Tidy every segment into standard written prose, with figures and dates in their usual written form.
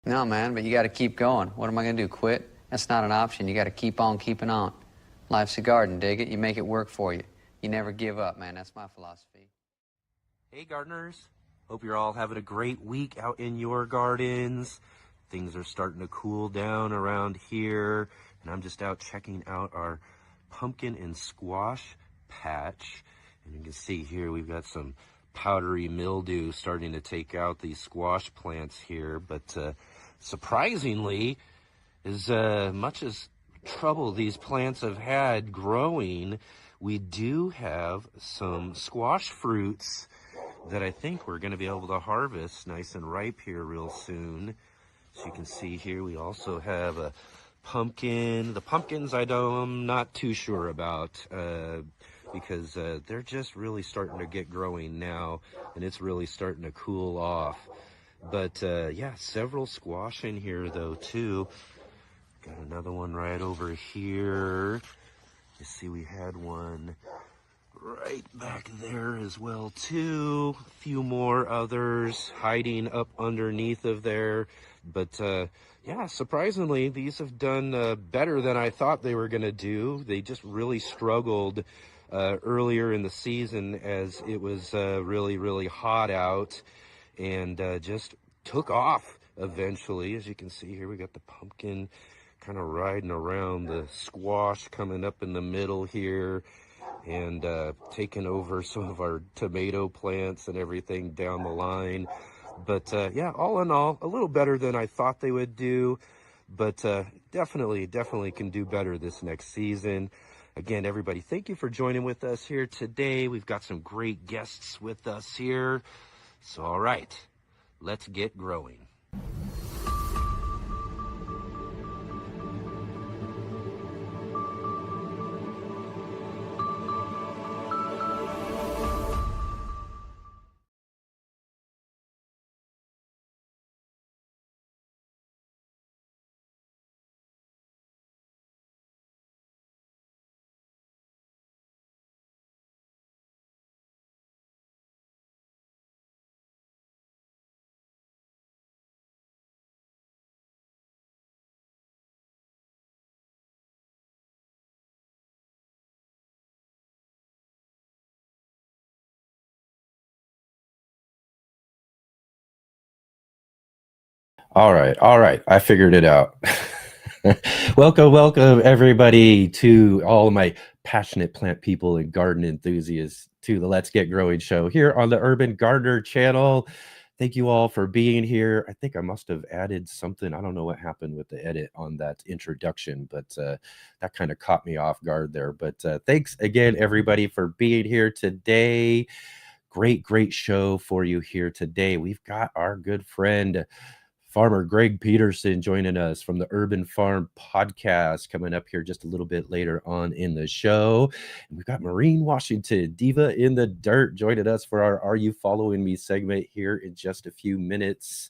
No, man, but you got to keep going. What am I going to do, quit? That's not an option. You got to keep on keeping on. Life's a garden, dig it? You make it work for you. You never give up, man. That's my philosophy. Hey, gardeners. Hope you're all having a great week out in your gardens. Things are starting to cool down around here, and I'm just out checking out our pumpkin and squash patch. And you can see here we've got some powdery mildew starting to take out these squash plants here, but surprisingly, as much as trouble these plants have had growing, we do have some squash fruits that I think we're going to be able to harvest nice and ripe here real soon. As you can see here, we also have a pumpkin. The pumpkins I'm not too sure about because they're just really starting to get growing now, and it's really starting to cool off. But yeah, several squash in here though too. Got another one right over here. You see we had one right back there as well too. A few more others hiding up underneath of there. But yeah, surprisingly, these have done better than I thought they were going to do. They just really struggled earlier in the season as it was really hot out, and just took off eventually. As you can see here, we got the pumpkin kind of riding around the squash coming up in the middle here, and taking over some of our tomato plants and everything down the line. But yeah, all in all, a little better than I thought they would do, but definitely can do better this next season. Again, everybody, thank you for joining with us here today. We've got some great guests with us here. So, all right, let's get growing. All right. I figured it out. Welcome, everybody, to all my passionate plant people and garden enthusiasts to the Let's Get Growing show here on the Urban Gardener channel. Thank you all for being here. I think I must have added something. I don't know what happened with the edit on that introduction, but that kind of caught me off guard there. But thanks again, everybody, for being here today. Great show for you here today. We've got our good friend Farmer Greg Peterson joining us from the Urban Farm podcast coming up here just a little bit later on in the show. And we've got Maureen Washington, Diva in the Dirt, joining us for our Are You Following Me segment here in just a few minutes.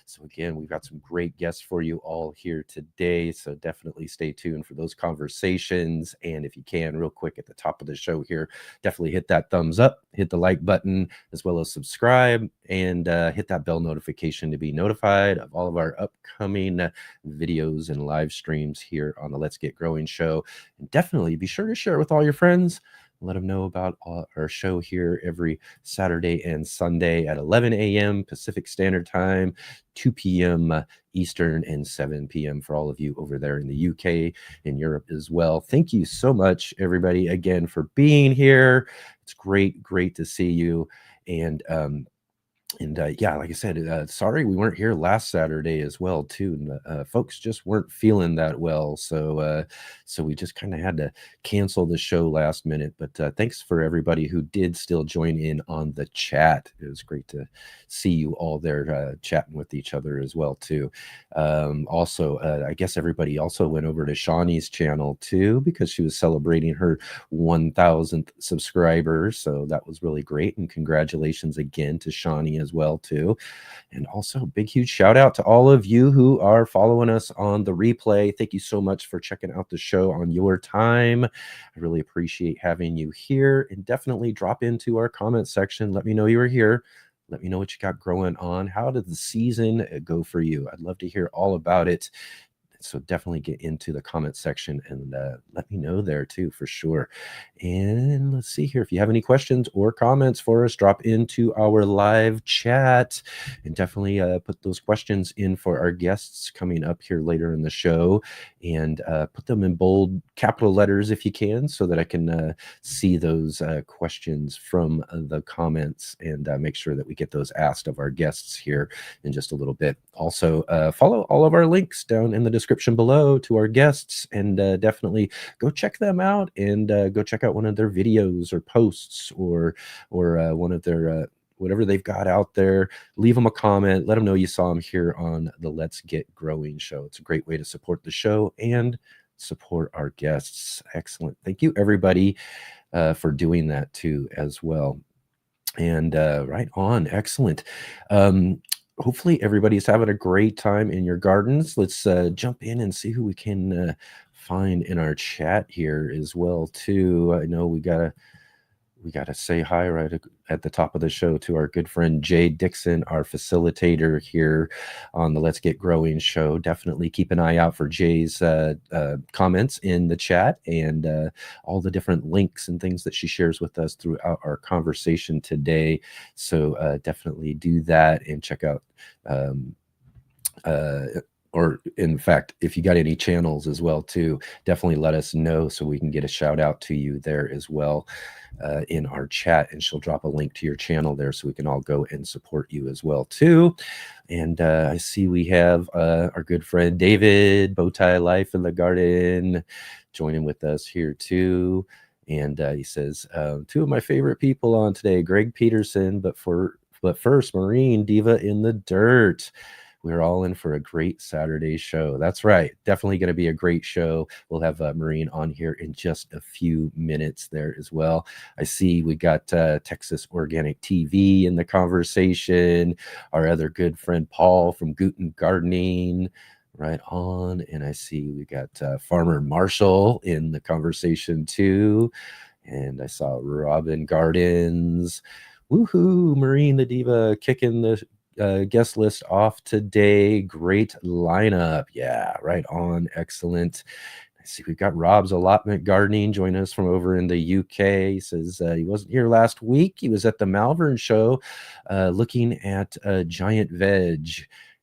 So again, we've got some great guests for you all here today. So definitely stay tuned for those conversations. And if you can, real quick at the top of the show here, definitely hit that thumbs up, hit the like button, as well as subscribe, and hit that bell notification to be notified of all of our upcoming videos and live streams here on the Let's Get Growing show. And definitely be sure to share it with all your friends. Let them know about our show here every Saturday and Sunday at 11 a.m. Pacific Standard Time, 2 p.m. Eastern, and 7 p.m. for all of you over there in the UK and Europe as well. Thank you so much, everybody, again, for being here. It's great to see you. And yeah, like I said, sorry we weren't here last Saturday as well too. Folks just weren't feeling that well, so we just kind of had to cancel the show last minute. But thanks for everybody who did still join in on the chat. It was great to see you all there chatting with each other as well too. Also, I guess everybody also went over to Shawnee's channel too, because she was celebrating her 1,000th subscriber, so that was really great. And congratulations again to Shawnee as well too. And also big huge shout out to all of you who are following us on the replay. Thank you so much for checking out the show on your time. I really appreciate having you here, and definitely drop into our comment section. Let me know you were here. Let me know what you got growing on. How did the season go for you? I'd love to hear all about it. So definitely get into the comment section and let me know there too, for sure. And let's see here. If you have any questions or comments for us, drop into our live chat and definitely put those questions in for our guests coming up here later in the show, and put them in bold capital letters if you can, so that I can see those questions from the comments and make sure that we get those asked of our guests here in just a little bit. Also, follow all of our links down in the description below to our guests, and definitely go check them out, and go check out one of their videos or posts, or one of their whatever they've got out there. Leave them a comment, let them know you saw them here on the Let's Get Growing show. It's a great way to support the show and support our guests. Excellent. Thank you, everybody, for doing that too as well. And right on. Excellent. Hopefully everybody's having a great time in your gardens. Let's jump in and see who we can find in our chat here as well too. I know we gotta say hi right at the top of the show to our good friend Jay Dixon, our facilitator here on the Let's Get Growing show. Definitely keep an eye out for Jay's comments in the chat, and all the different links and things that she shares with us throughout our conversation today. So definitely do that and check out or in fact, if you got any channels as well too, definitely let us know so we can get a shout out to you there as well in our chat, and she'll drop a link to your channel there so we can all go and support you as well too. And I see we have our good friend David, Bowtie Life in the Garden, joining with us here too. And he says, two of my favorite people on today, Greg Peterson, but first, Maureen, Diva in the Dirt. We're all in for a great Saturday show. That's right. Definitely going to be a great show. We'll have Maureen on here in just a few minutes there as well. I see we got Texas Organic TV in the conversation. Our other good friend Paul from Guten Gardening. Right on. And I see we got Farmer Marshall in the conversation too. And I saw Robin Gardens. Woohoo! Maureen the Diva kicking the guest list off today. Great lineup. Yeah, right on. Excellent. I see we've got Rob's Allotment Gardening joining us from over in the UK. He says he wasn't here last week. He was at the Malvern show looking at giant veg.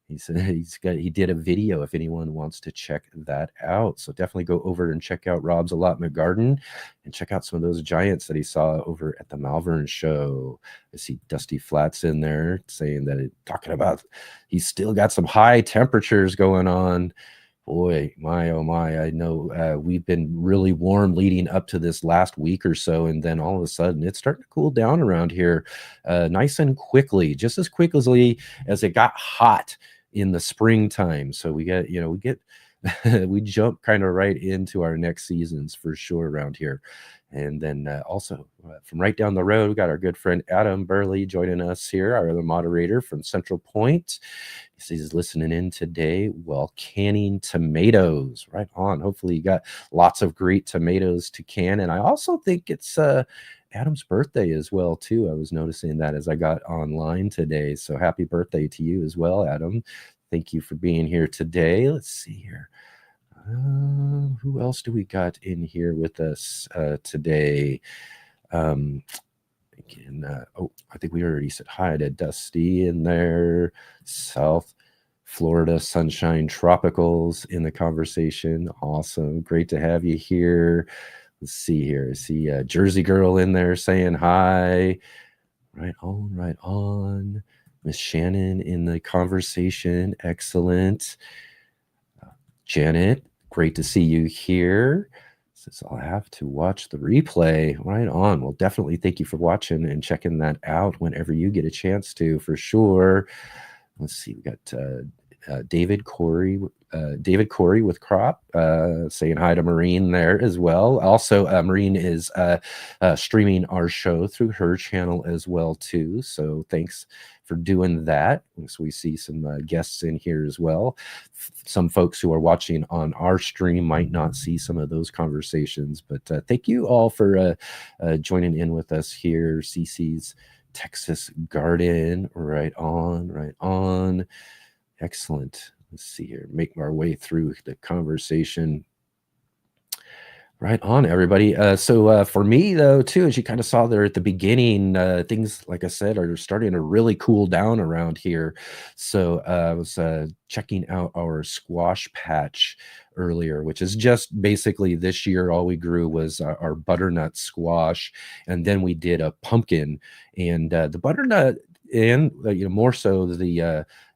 He said he did a video if anyone wants to check that out. So definitely go over and check out Rob's Allotment Garden and check out some of those giants that he saw over at the Malvern show. I see Dusty Flats in there saying that talking about he's still got some high temperatures going on. Boy, my, oh my, I know we've been really warm leading up to this last week or so, and then all of a sudden it's starting to cool down around here nice and quickly, just as quickly as it got hot in the springtime. So we jump kind of right into our next seasons for sure around here. And then also from right down the road, we got our good friend Adam Burley joining us here, our other moderator from Central Point. He says he's listening in today while canning tomatoes. Right on. Hopefully you got lots of great tomatoes to can. And I also think it's Adam's birthday as well too. I was noticing that as I got online today. So happy birthday to you as well, Adam. Thank you for being here today. Let's see here. Who else do we got in here with us today? I think we already said hi to Dusty in there. South Florida Sunshine Tropicals in the conversation. Awesome. Great to have you here. Let's see here. I see Jersey Girl in there saying hi. Right on, right on. Miss Shannon in the conversation. Excellent. Janet, great to see you here. Says I'll have to watch the replay. Right on. Well, definitely thank you for watching and checking that out whenever you get a chance to, for sure. Let's see. We got David Corey with Crop saying hi to Maureen there as well. Also, Maureen is streaming our show through her channel as well too. So thanks for doing that. So we see some guests in here as well. Some folks who are watching on our stream might not see some of those conversations, but thank you all for joining in with us here. CC's Texas garden. Right on, right on. Excellent. Let's see here. Make our way through the conversation. Right on, everybody. So for me, though, too, as you kind of saw there at the beginning, things, like I said, are starting to really cool down around here. So I was checking out our squash patch earlier, which is just basically this year, all we grew was our butternut squash. And then we did a pumpkin, and the butternut, and more so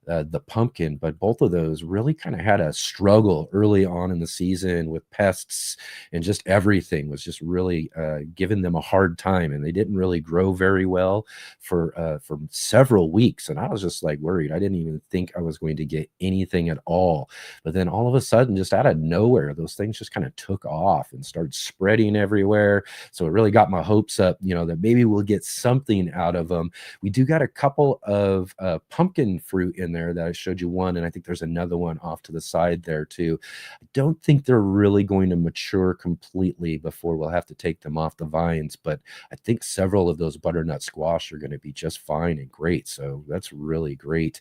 the pumpkin, but both of those really kind of had a struggle early on in the season with pests, and just everything was just really giving them a hard time, and they didn't really grow very well for several weeks. And I was just like worried. I didn't even think I was going to get anything at all. But then all of a sudden, just out of nowhere, those things just kind of took off and started spreading everywhere. So it really got my hopes up, that maybe we'll get something out of them. We do got a couple of pumpkin fruit in there that I showed you one, and I think there's another one off to the side there too. I don't think they're really going to mature completely before we'll have to take them off the vines, but I think several of those butternut squash are going to be just fine and great. So that's really great.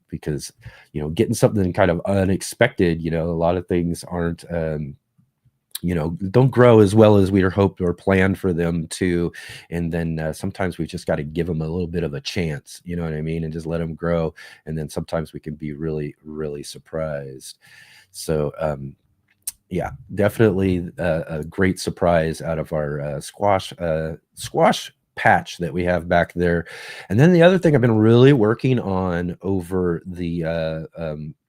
Because getting something kind of unexpected, a lot of things aren't don't grow as well as we were hoped or planned for them to. And then sometimes we just got to give them a little bit of a chance, you know what I mean? And just let them grow. And then sometimes we can be really, really surprised. So, yeah, definitely a great surprise out of our squash patch that we have back there. And then the other thing I've been really working on over the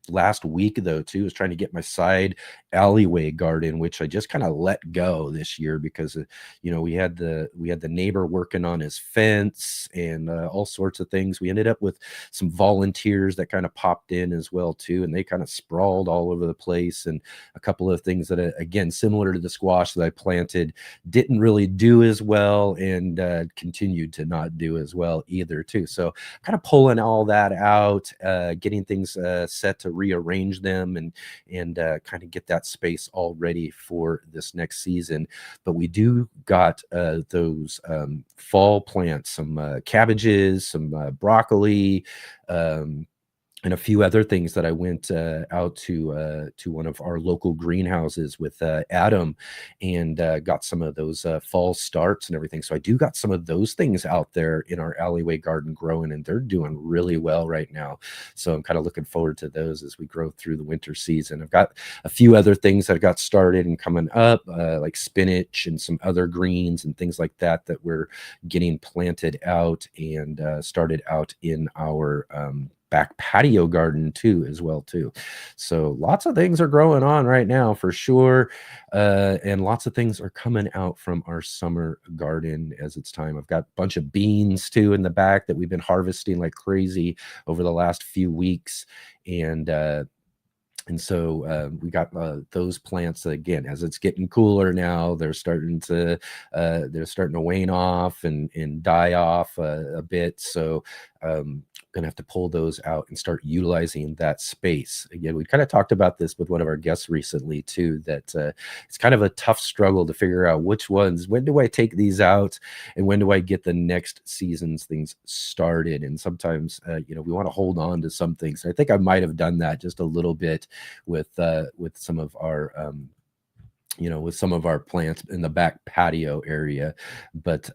last week, though, too, is trying to get my side alleyway garden, which I just kind of let go this year because we had the neighbor working on his fence and all sorts of things. We ended up with some volunteers that kind of popped in as well too, and they kind of sprawled all over the place. And a couple of things that again, similar to the squash that I planted, didn't really do as well, and continued to not do as well either too. So kind of pulling all that out, getting things set to rearrange them and kind of get that space all ready for this next season. But we do got those fall plants, some cabbages, some broccoli, and a few other things that I went out to one of our local greenhouses with Adam, and got some of those fall starts and everything. So I do got some of those things out there in our alleyway garden growing, and they're doing really well right now. So I'm kind of looking forward to those as we grow through the winter season. I've got a few other things that got started and coming up, like spinach and some other greens and things like that we're getting planted out and started out in our back patio garden too, as well too. So lots of things are growing on right now for sure, and lots of things are coming out from our summer garden as it's time. I've got a bunch of beans too in the back that we've been harvesting like crazy over the last few weeks, and so we got those plants that, again, as it's getting cooler now, they're starting to wane off and die off a bit. So gonna have to pull those out and start utilizing that space. Again, we kind of talked about this with one of our guests recently too, that it's kind of a tough struggle to figure out when do I take these out and when do I get the next season's things started. And sometimes we want to hold on to some things. I think I might have done that just a little bit with some of our with some of our plants in the back patio area, but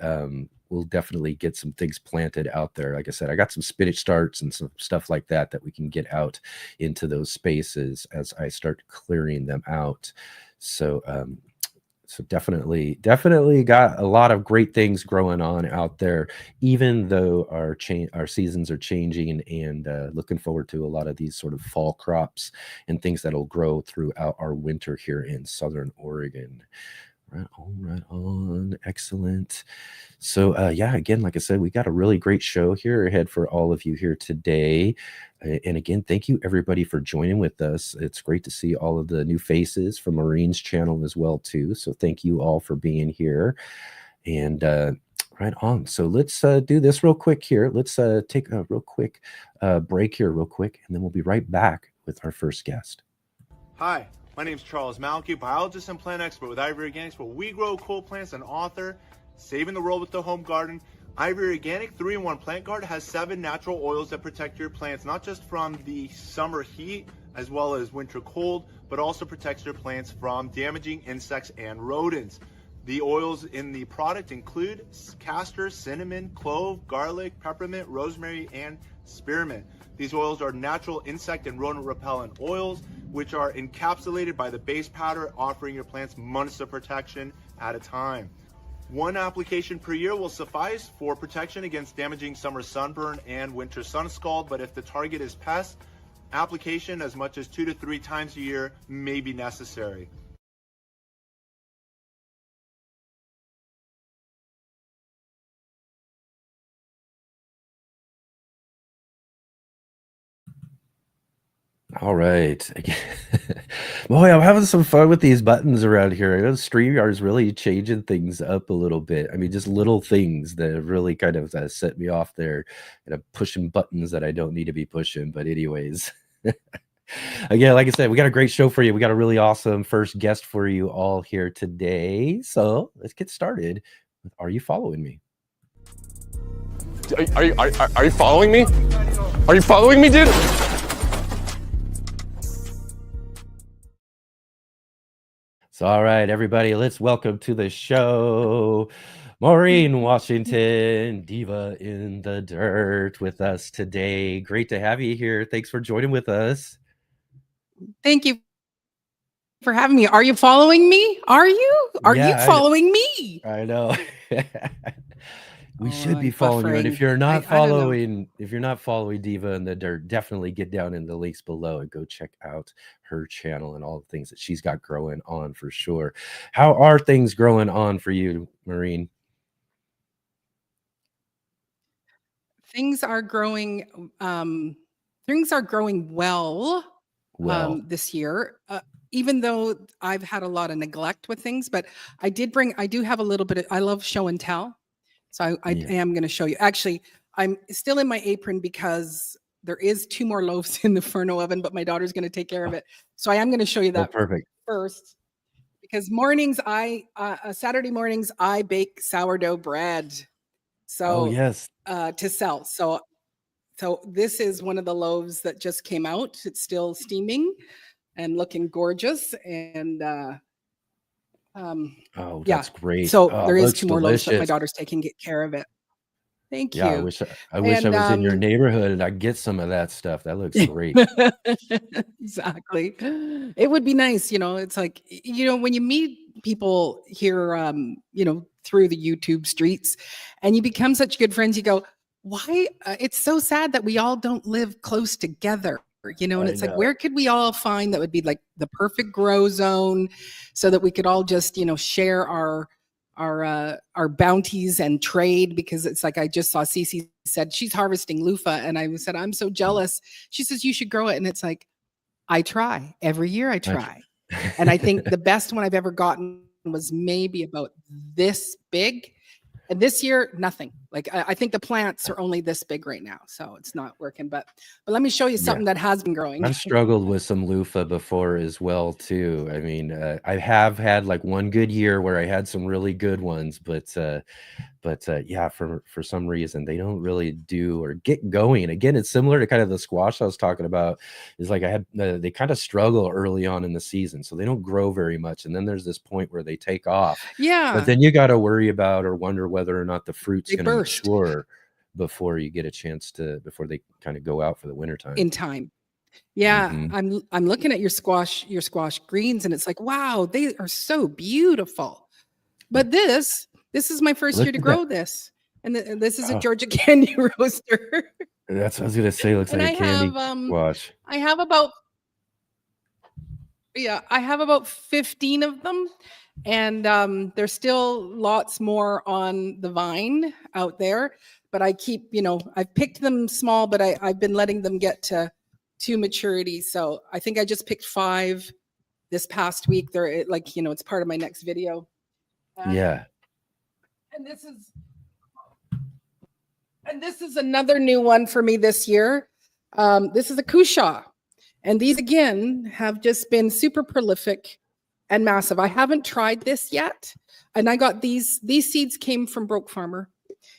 we'll definitely get some things planted out there. Like I said, I got some spinach starts and some stuff like that we can get out into those spaces as I start clearing them out. So so definitely got a lot of great things growing on out there, even though our seasons are changing, and looking forward to a lot of these sort of fall crops and things that'll grow throughout our winter here in Southern Oregon. Right on. Excellent. So yeah, again, like I said, we got a really great show here ahead for all of you here today. And again, thank you everybody for joining with us. It's great to see all of the new faces from Maureen's channel as well too. So thank you all for being here. And right on. So let's do this real quick here. Let's take a real quick break here real quick, and then we'll be right back with our first guest. Hi. My name is Charles Malky, biologist and plant expert with Ivory Organics, where we grow cool plants, and author, Saving the World with the Home Garden. ARE Organic 3-in-1 Plant Guard has 7 natural oils that protect your plants, not just from the summer heat as well as winter cold, but also protects your plants from damaging insects and rodents. The oils in the product include castor, cinnamon, clove, garlic, peppermint, rosemary, and spearmint. These oils are natural insect and rodent repellent oils, which are encapsulated by the base powder, offering your plants months of protection at a time. 1 application per year will suffice for protection against damaging summer sunburn and winter sun scald, but if the target is pests, application as much as 2 to 3 times a year may be necessary. All right. Boy, I'm having some fun with these buttons around here. I know StreamYard's really changing things up a little bit. I mean, just little things that have really kind of set me off there. And I'm pushing buttons that I don't need to be pushing. But anyways, again, like I said, we got a great show for you. We got a really awesome first guest for you all here today. So let's get started with Are You Following Me? Are you following me? Are you following me, dude? So, all right, everybody, let's welcome to the show Maureen Washington, Diva in the Dirt, with us today. Great to have you here. Thanks for joining with us. Thank you for having me. Are you following me? Are you following me? I know. We should be I'm following you. And buffering. if you're not I don't know. following Diva in the Dirt, definitely get down in the links below and go check out her channel and all the things that she's got growing on for sure. How are things growing on for you, Maureen? Things are growing. Things are growing well. Well, This year, even though I've had a lot of neglect with things, but I do have a little bit of, I love show and tell. So I yeah. am going to show you. Actually, I'm still in my apron because there is 2 more loaves in the Furno oven, but my daughter's going to take care of it. So I am going to show you Oh, that perfect. first. Because Saturday mornings, I bake sourdough bread. Oh, So yes. to sell. So this is one of the loaves that just came out. It's still steaming and looking gorgeous. And Oh, yeah, that's great. so Oh, there it is looks 2 more loaves that my delicious. daughter's taking care of it. Thank Yeah, you. I wish I And was in your neighborhood and I'd get some of that stuff. That looks great. exactly. It would be nice, it's like, when you meet people here, through the YouTube streets and you become such good friends, you go, why? It's so sad that we all don't live close together, and I it's like, know. where could we all find that would be like the perfect grow zone so that we could all just, share our bounties and trade, because it's like I just saw Cece said she's harvesting loofah and I said I'm so jealous. She says you should grow it, and it's like I try every year. I try, and I think the best one I've ever gotten was maybe about this big, and this year nothing. Like I think the plants are only this big right now, so it's not working. But let me show you something that has been growing. I've struggled with some loofah before as well too. I mean, I have had like one good year where I had some really good ones, but yeah, for some reason they don't really do or get going. Again, it's similar to kind of the squash I was talking about. Is like I had they kind of struggle early on in the season, so they don't grow very much, and then there's this point where they take off. Yeah, But then you got to worry about or wonder whether or not the fruit's They going to burst. mature before you get a chance before they kind of go out for the wintertime. in time. Yeah, Mhm. I'm looking at your squash greens, and it's like, wow, they are so beautiful. But this is my first Look year to at grow that. this, and this is a Oh. Georgia candy roaster. That's what I was gonna say. Looks And like a candy squash. I have about 15 of them, and there's still lots more on the vine out there. But I keep, I've picked them small, but I've been letting them get to maturity. So I think I just picked 5 this past week. They're like, it's part of my next video. Yeah. And this is another new one for me this year. This is a cushaw. And these, again, have just been super prolific and massive. I haven't tried this yet. And I got these seeds came from Broke Farmer.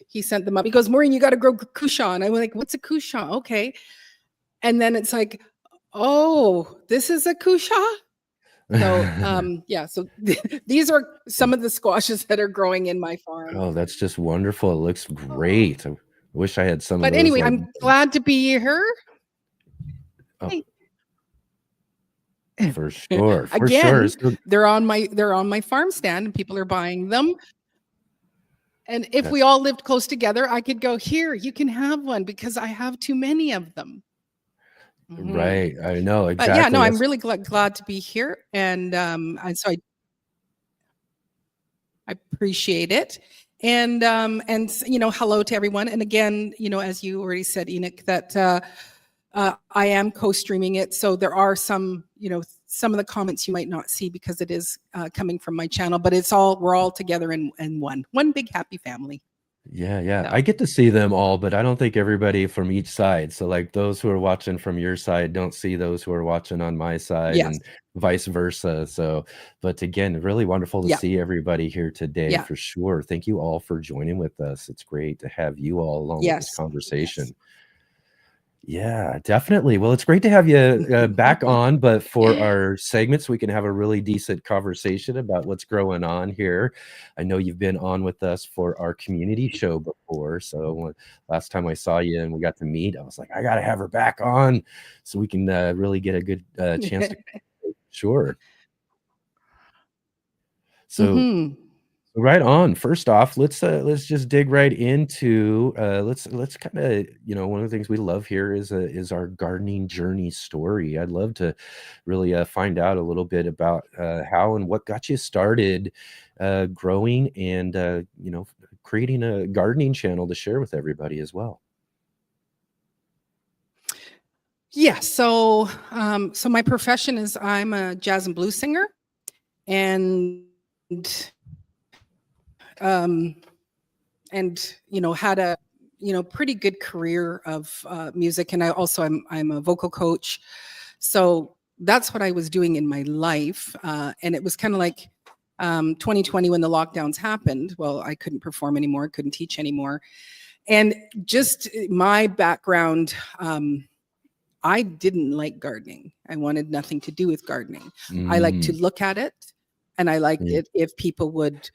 he sent them up. He goes, Maureen, you got to grow cushaw. And I'm like, what's a cushaw? Okay. And then it's like, oh, this is a cushaw. So yeah, so these are some of the squashes that are growing in my farm. Oh, that's just wonderful. It looks great. I wish I had some of But those. anyway, like- I'm glad to be here. Oh. Hey. For sure. For Again, sure. they're on my farm stand and people are buying them. And if we all lived close together, I could go, here, you can have one because I have too many of them. Mhm. Right. I know exactly. But yeah, no, I'm That's- really glad to be here. And so I appreciate it. And you know, hello to everyone. And again, you know, as you already said, Enoch, that I am co-streaming it. So there are some, you know, some of the comments you might not see because it is coming from my channel, but we're all together in one big happy family. Yeah. So. I get to see them all, but I don't think everybody from each side. So like those who are watching from your side don't see those who are watching on my side, Yes. and vice versa. So, but again, really wonderful to Yeah. see everybody here today Yeah. for sure. Thank you all for joining with us. It's great to have you all along with this Yes. conversation. Yes. Yeah, definitely. Well, it's great to have you back on, but for our segments, we can have a really decent conversation about what's going on here. I know you've been on with us for our community show before. So last time I saw you and we got to meet, I was like, I got to have her back on so we can really get a good chance to. Sure. So. Mhm. Right on. First off, let's just dig right into let's kind of, you know, one of the things we love here is our gardening journey story. I'd love to really find out a little bit about how and what got you started growing and you know, creating a gardening channel to share with everybody as well. Yeah. So my profession is I'm a jazz and blues singer, and you know, had a, you know, pretty good career of music. And I'm a vocal coach. So that's what I was doing in my life. And it was kind of like 2020 when the lockdowns happened. Well, I couldn't perform anymore, couldn't teach anymore. And just my background, I didn't like gardening. I wanted nothing to do with gardening. I like to look at it, and I liked it if people would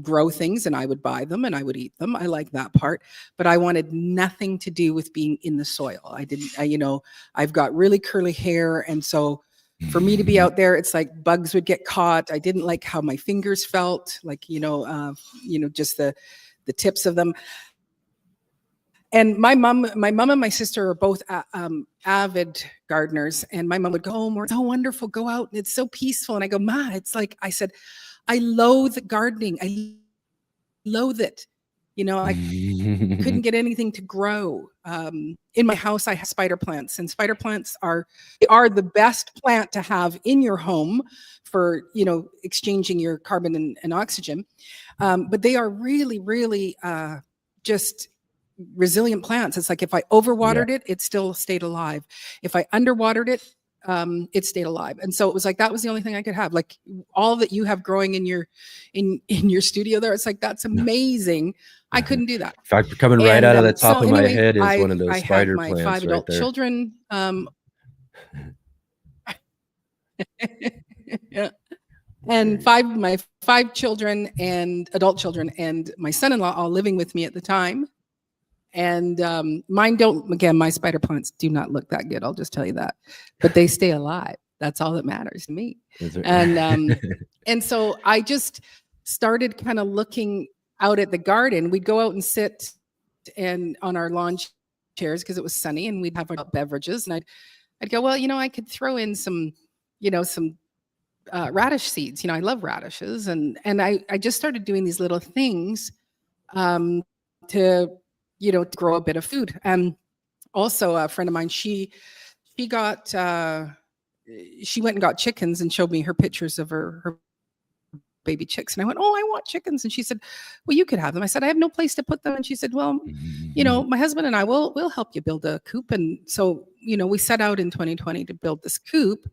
grow things and I would buy them and I would eat them. I like that part, but I wanted nothing to do with being in the soil. You know, I've got really curly hair. And so for me to be out there, it's like bugs would get caught. I didn't like how my fingers felt, like, you know, just the tips of them. And my mom and my sister are both avid gardeners. And my mom would go, oh, it's so wonderful. Go out. And it's so peaceful. And I go, Ma, it's like, I said, I loathe gardening. I loathe it. You know, I couldn't get anything to grow. In my house, I have spider plants, and spider plants are the best plant to have in your home for, you know, exchanging your carbon and oxygen. But they are really, really just resilient plants. It's like if I overwatered it, it still stayed alive. If I underwatered it, it stayed alive. And so it was like that was the only thing I could have. Like all that you have growing in your studio there, it's like that's amazing. I couldn't do that. In fact, coming right out of the top of my head is one of those I spider had my plants 5 adult right there. children. Yeah. And my 5 children and adult children and my son-in-law all living with me at the time. And mine don't, again, my spider plants do not look that good. I'll just tell you that, but they stay alive. That's all that matters to me. And so I just started kind of looking out at the garden. We'd go out and sit and on our lawn chairs because it was sunny, and we'd have our beverages. And I'd go, well, you know, I could throw in some radish seeds. You know, I love radishes, and I just started doing these little things to grow a bit of food. And also a friend of mine, she went and got chickens and showed me her pictures of her baby chicks. And I went, oh, I want chickens. And she said, well, you could have them. I said, I have no place to put them. And she said, well, you know, my husband and I we'll help you build a coop. And so, you know, we set out in 2020 to build this coop,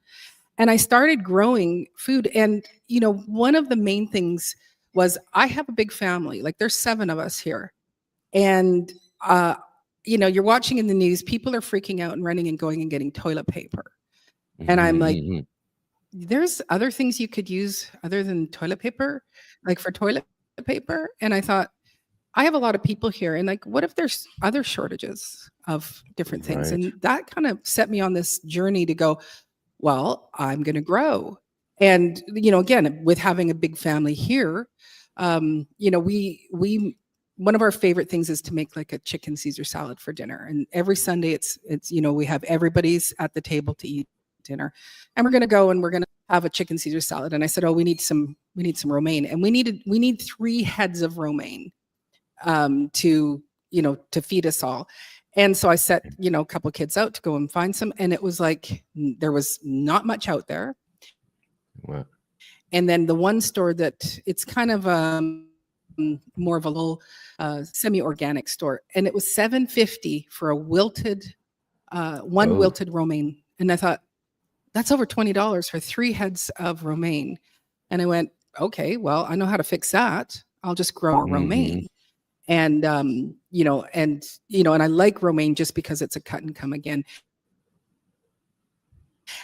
and I started growing food. And, you know, one of the main things was I have a big family. Like there's 7 of us here. And, you're watching in the news, people are freaking out and running and going and getting toilet paper. And I'm like, Mhm. there's other things you could use other than toilet paper, like for toilet paper. And I thought, I have a lot of people here, and like, what if there's other shortages of different things? Right. And that kind of set me on this journey to go, well, I'm going to grow. And, again, with having a big family here, we one of our favorite things is to make like a chicken Caesar salad for dinner. And every Sunday it's, we have everybody's at the table to eat dinner, and we're going to go and we're going to have a chicken Caesar salad. And I said, oh, we need some romaine, and we need 3 heads of romaine to feed us all. And so I set a couple of kids out to go and find some, and it was like there was not much out there. Wow. And then the one store that it's kind of more of a little semi-organic store, and it was $7.50 for a wilted wilted romaine. And I thought, that's over $20 for 3 heads of romaine. And I went, okay, well, I know how to fix that. I'll just grow a romaine. And, and I like romaine just because it's a cut and come again.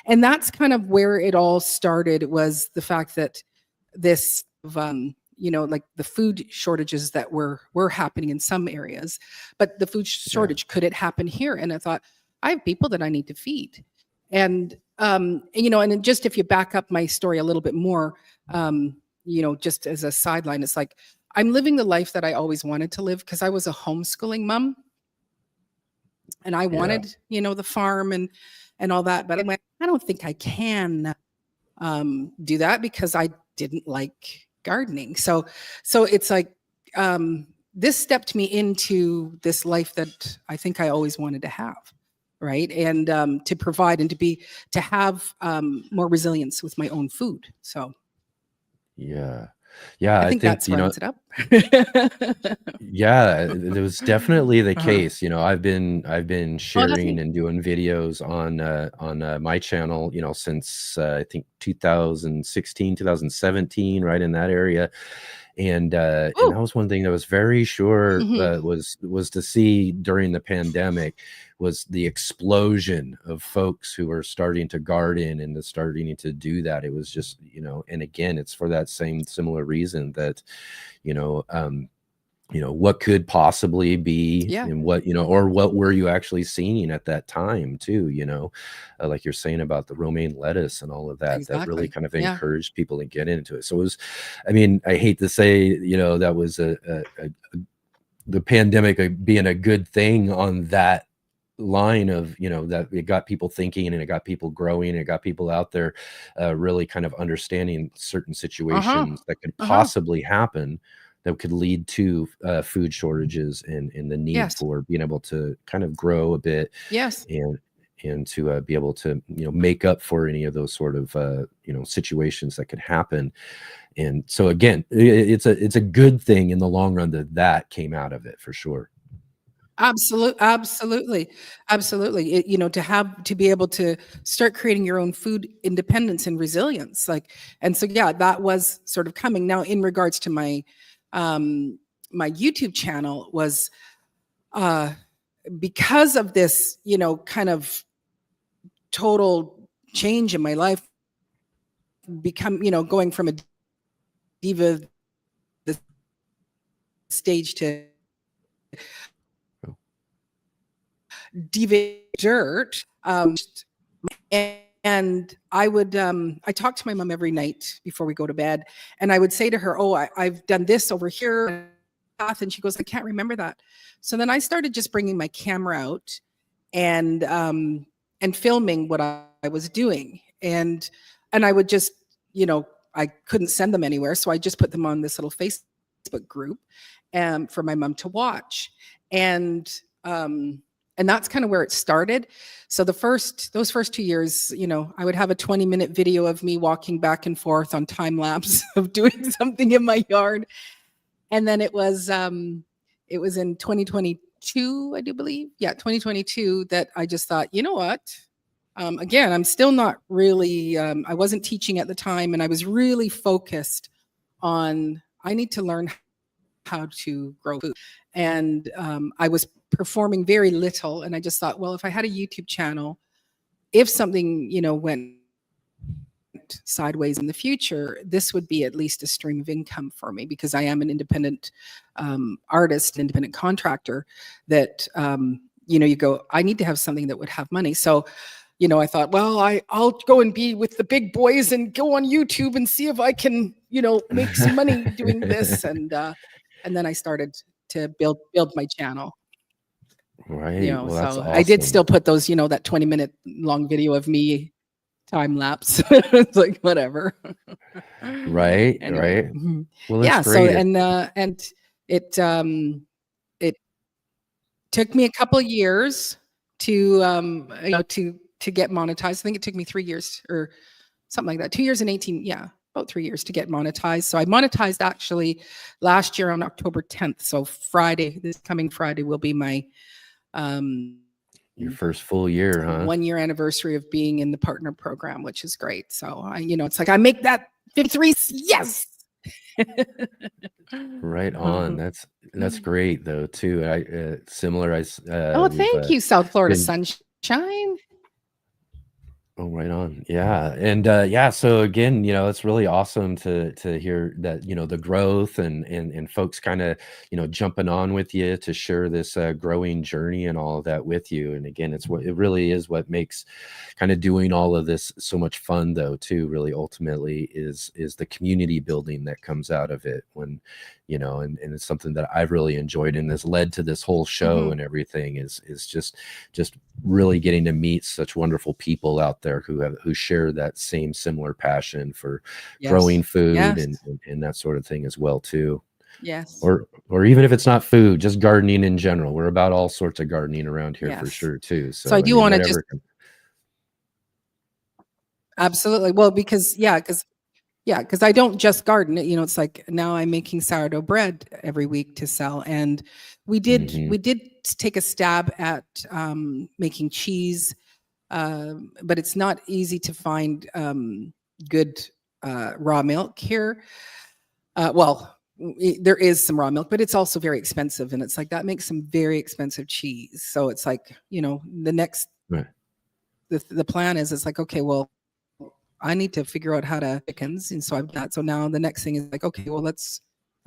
And that's kind of where it all started, was the fact that this, like the food shortages that were happening in some areas, but the food shortage, could it happen here? And I thought, I have people that I need to feed. And, and then just if you back up my story a little bit more, just as a sideline, it's like, I'm living the life that I always wanted to live, because I was a homeschooling mom, and I wanted, the farm and all that. But I went, I don't think I can do that, because I didn't like gardening. So it's like, this stepped me into this life that I think I always wanted to have. Right. And to provide and to have more resilience with my own food. So. Yeah. I think that sums it up. Yeah, it was definitely the case. I've been sharing and doing videos on my channel, since I think 2016, 2017, right in that area. And that was one thing that was very sure was to see during the pandemic, was the explosion of folks who are starting to garden and starting to do that. It was just, and again, it's for that similar reason that, what could possibly be, and what, or what were you actually seeing at that time too, like you're saying about the romaine lettuce and all of that, that really kind of encouraged people to get into it. So it was, I hate to say, that was the pandemic being a good thing on that line of, that it got people thinking, and it got people growing, and it got people out there really kind of understanding certain situations that could possibly happen, that could lead to food shortages and the need for being able to kind of grow a bit, and to be able to make up for any of those sort of situations that could happen. And so again, it's a good thing in the long run that came out of it, for sure. Absolutely. To be able to start creating your own food independence and resilience, and so that was sort of coming. Now, in regards to my my YouTube channel, was because of this, kind of total change in my life, going from a diva the stage to diva dirt, and I would I talked to my mom every night before we go to bed, and I would say to her, oh, I've done this over here, and she goes, I can't remember that. So then I started just bringing my camera out and filming what I was doing, and I would just, I couldn't send them anywhere, so I just put them on this little Facebook group for my mom to watch. And that's kind of where it started. So those first 2 years, I would have a 20-minute video of me walking back and forth on time lapse of doing something in my yard. And then it was in 2022, I do believe. Yeah, 2022, that I just thought, you know what? Again, I'm still not really, I wasn't teaching at the time, and I was really focused on, I need to learn how to grow food. And I was performing very little. And I just thought, well, if I had a YouTube channel, if something, went sideways in the future, this would be at least a stream of income for me, because I am an independent artist, independent contractor that, you go, I need to have something that would have money. So, I thought, well, I'll go and be with the big boys and go on YouTube and see if I can, make some money doing this. And then I started to build my channel. Right. Well, that's So awesome. I did still put those, that 20-minute long video of me time lapse. It's like, whatever. Right. Anyway. Right. Mhm. Well, that's Yeah. great. So, and it took me a couple of years to get monetized. I think it took me 3 years or something like that. 2 years and 18. Yeah. About 3 years to get monetized. So I monetized actually last year on October 10th. So this coming Friday will be my, Your first full year, huh? 1 year anniversary of being in the partner program, which is great. So it's like I make that 53. Yes. Right on. That's great though too. Similar as Oh, thank you, South Florida been- sunshine. Oh, right on. Yeah. And so again, it's really awesome to hear that, the growth and folks kind of, jumping on with you to share this growing journey and all of that with you. And again, it really is what makes kind of doing all of this so much fun though, too, really ultimately is the community building that comes out of it when, and it's something that I've really enjoyed and has led to this whole show and everything is just really getting to meet such wonderful people out there who share that same similar passion for growing food and that sort of thing as well too. Yes. Or even if it's not food, just gardening in general. We're about all sorts of gardening around here for sure too. So I do want to just absolutely. Well, because I don't just garden. It's like now I'm making sourdough bread every week to sell, and we did take a stab at making cheese, but it's not easy to find good raw milk here. There is some raw milk, but it's also very expensive, and it's like that makes some very expensive cheese. So it's like the next the plan is it's like, okay, well, I need to figure out how to chickens. And so I've got, so now the next thing is like, okay, well, let's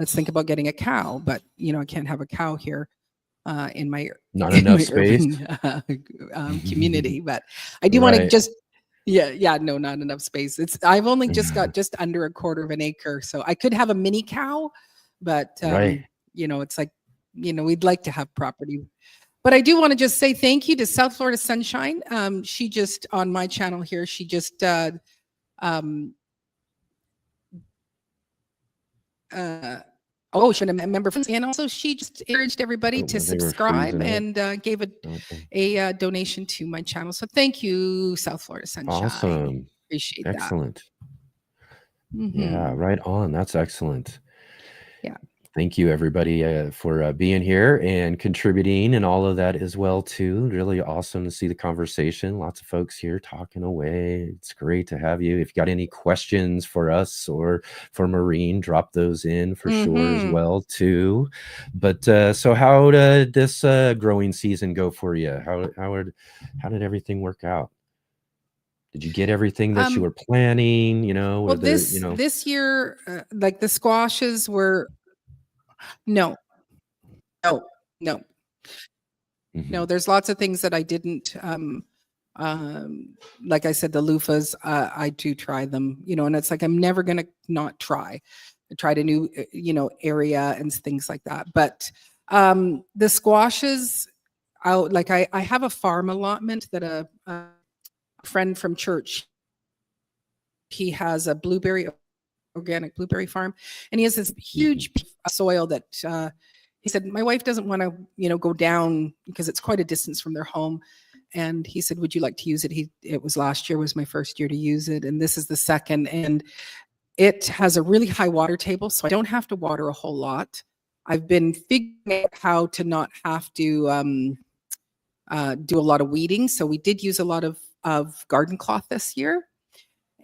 think about getting a cow, but I can't have a cow here in my, not enough space community, but I do want to just, no, not enough space. I've only just got just under a quarter of an acre. So I could have a mini cow, but it's like, we'd like to have property. But I do want to just say thank you to South Florida Sunshine. She just, on my channel here, she just, she's a member, and also she just encouraged everybody to subscribe and gave a donation to my channel. So thank you, South Florida Sunshine. Awesome. Appreciate Excellent. that. Yeah, right on. That's excellent. Yeah. Thank you, everybody, for being here and contributing and all of that as well, too. Really awesome to see the conversation. Lots of folks here talking away. It's great to have you. If you got any questions for us or for Maureen, drop those in for sure as well, too. But so how did this growing season go for you? How did everything work out? Did you get everything that you were planning? Well, this year, like the squashes were. No. There's lots of things that I didn't. Like I said, the loofahs, I do try them. And it's like I'm never gonna not try. I tried a new, area and things like that. But the squashes, I have a farm allotment that a friend from church. He has a organic blueberry farm, and he has this huge soil that he said my wife doesn't want to go down because it's quite a distance from their home, and he said, would you like to use it? It was last year was my first year to use it, and this is the second, and it has a really high water table, so I don't have to water a whole lot. I've been figuring out how to not have to do a lot of weeding, so we did use a lot of garden cloth this year.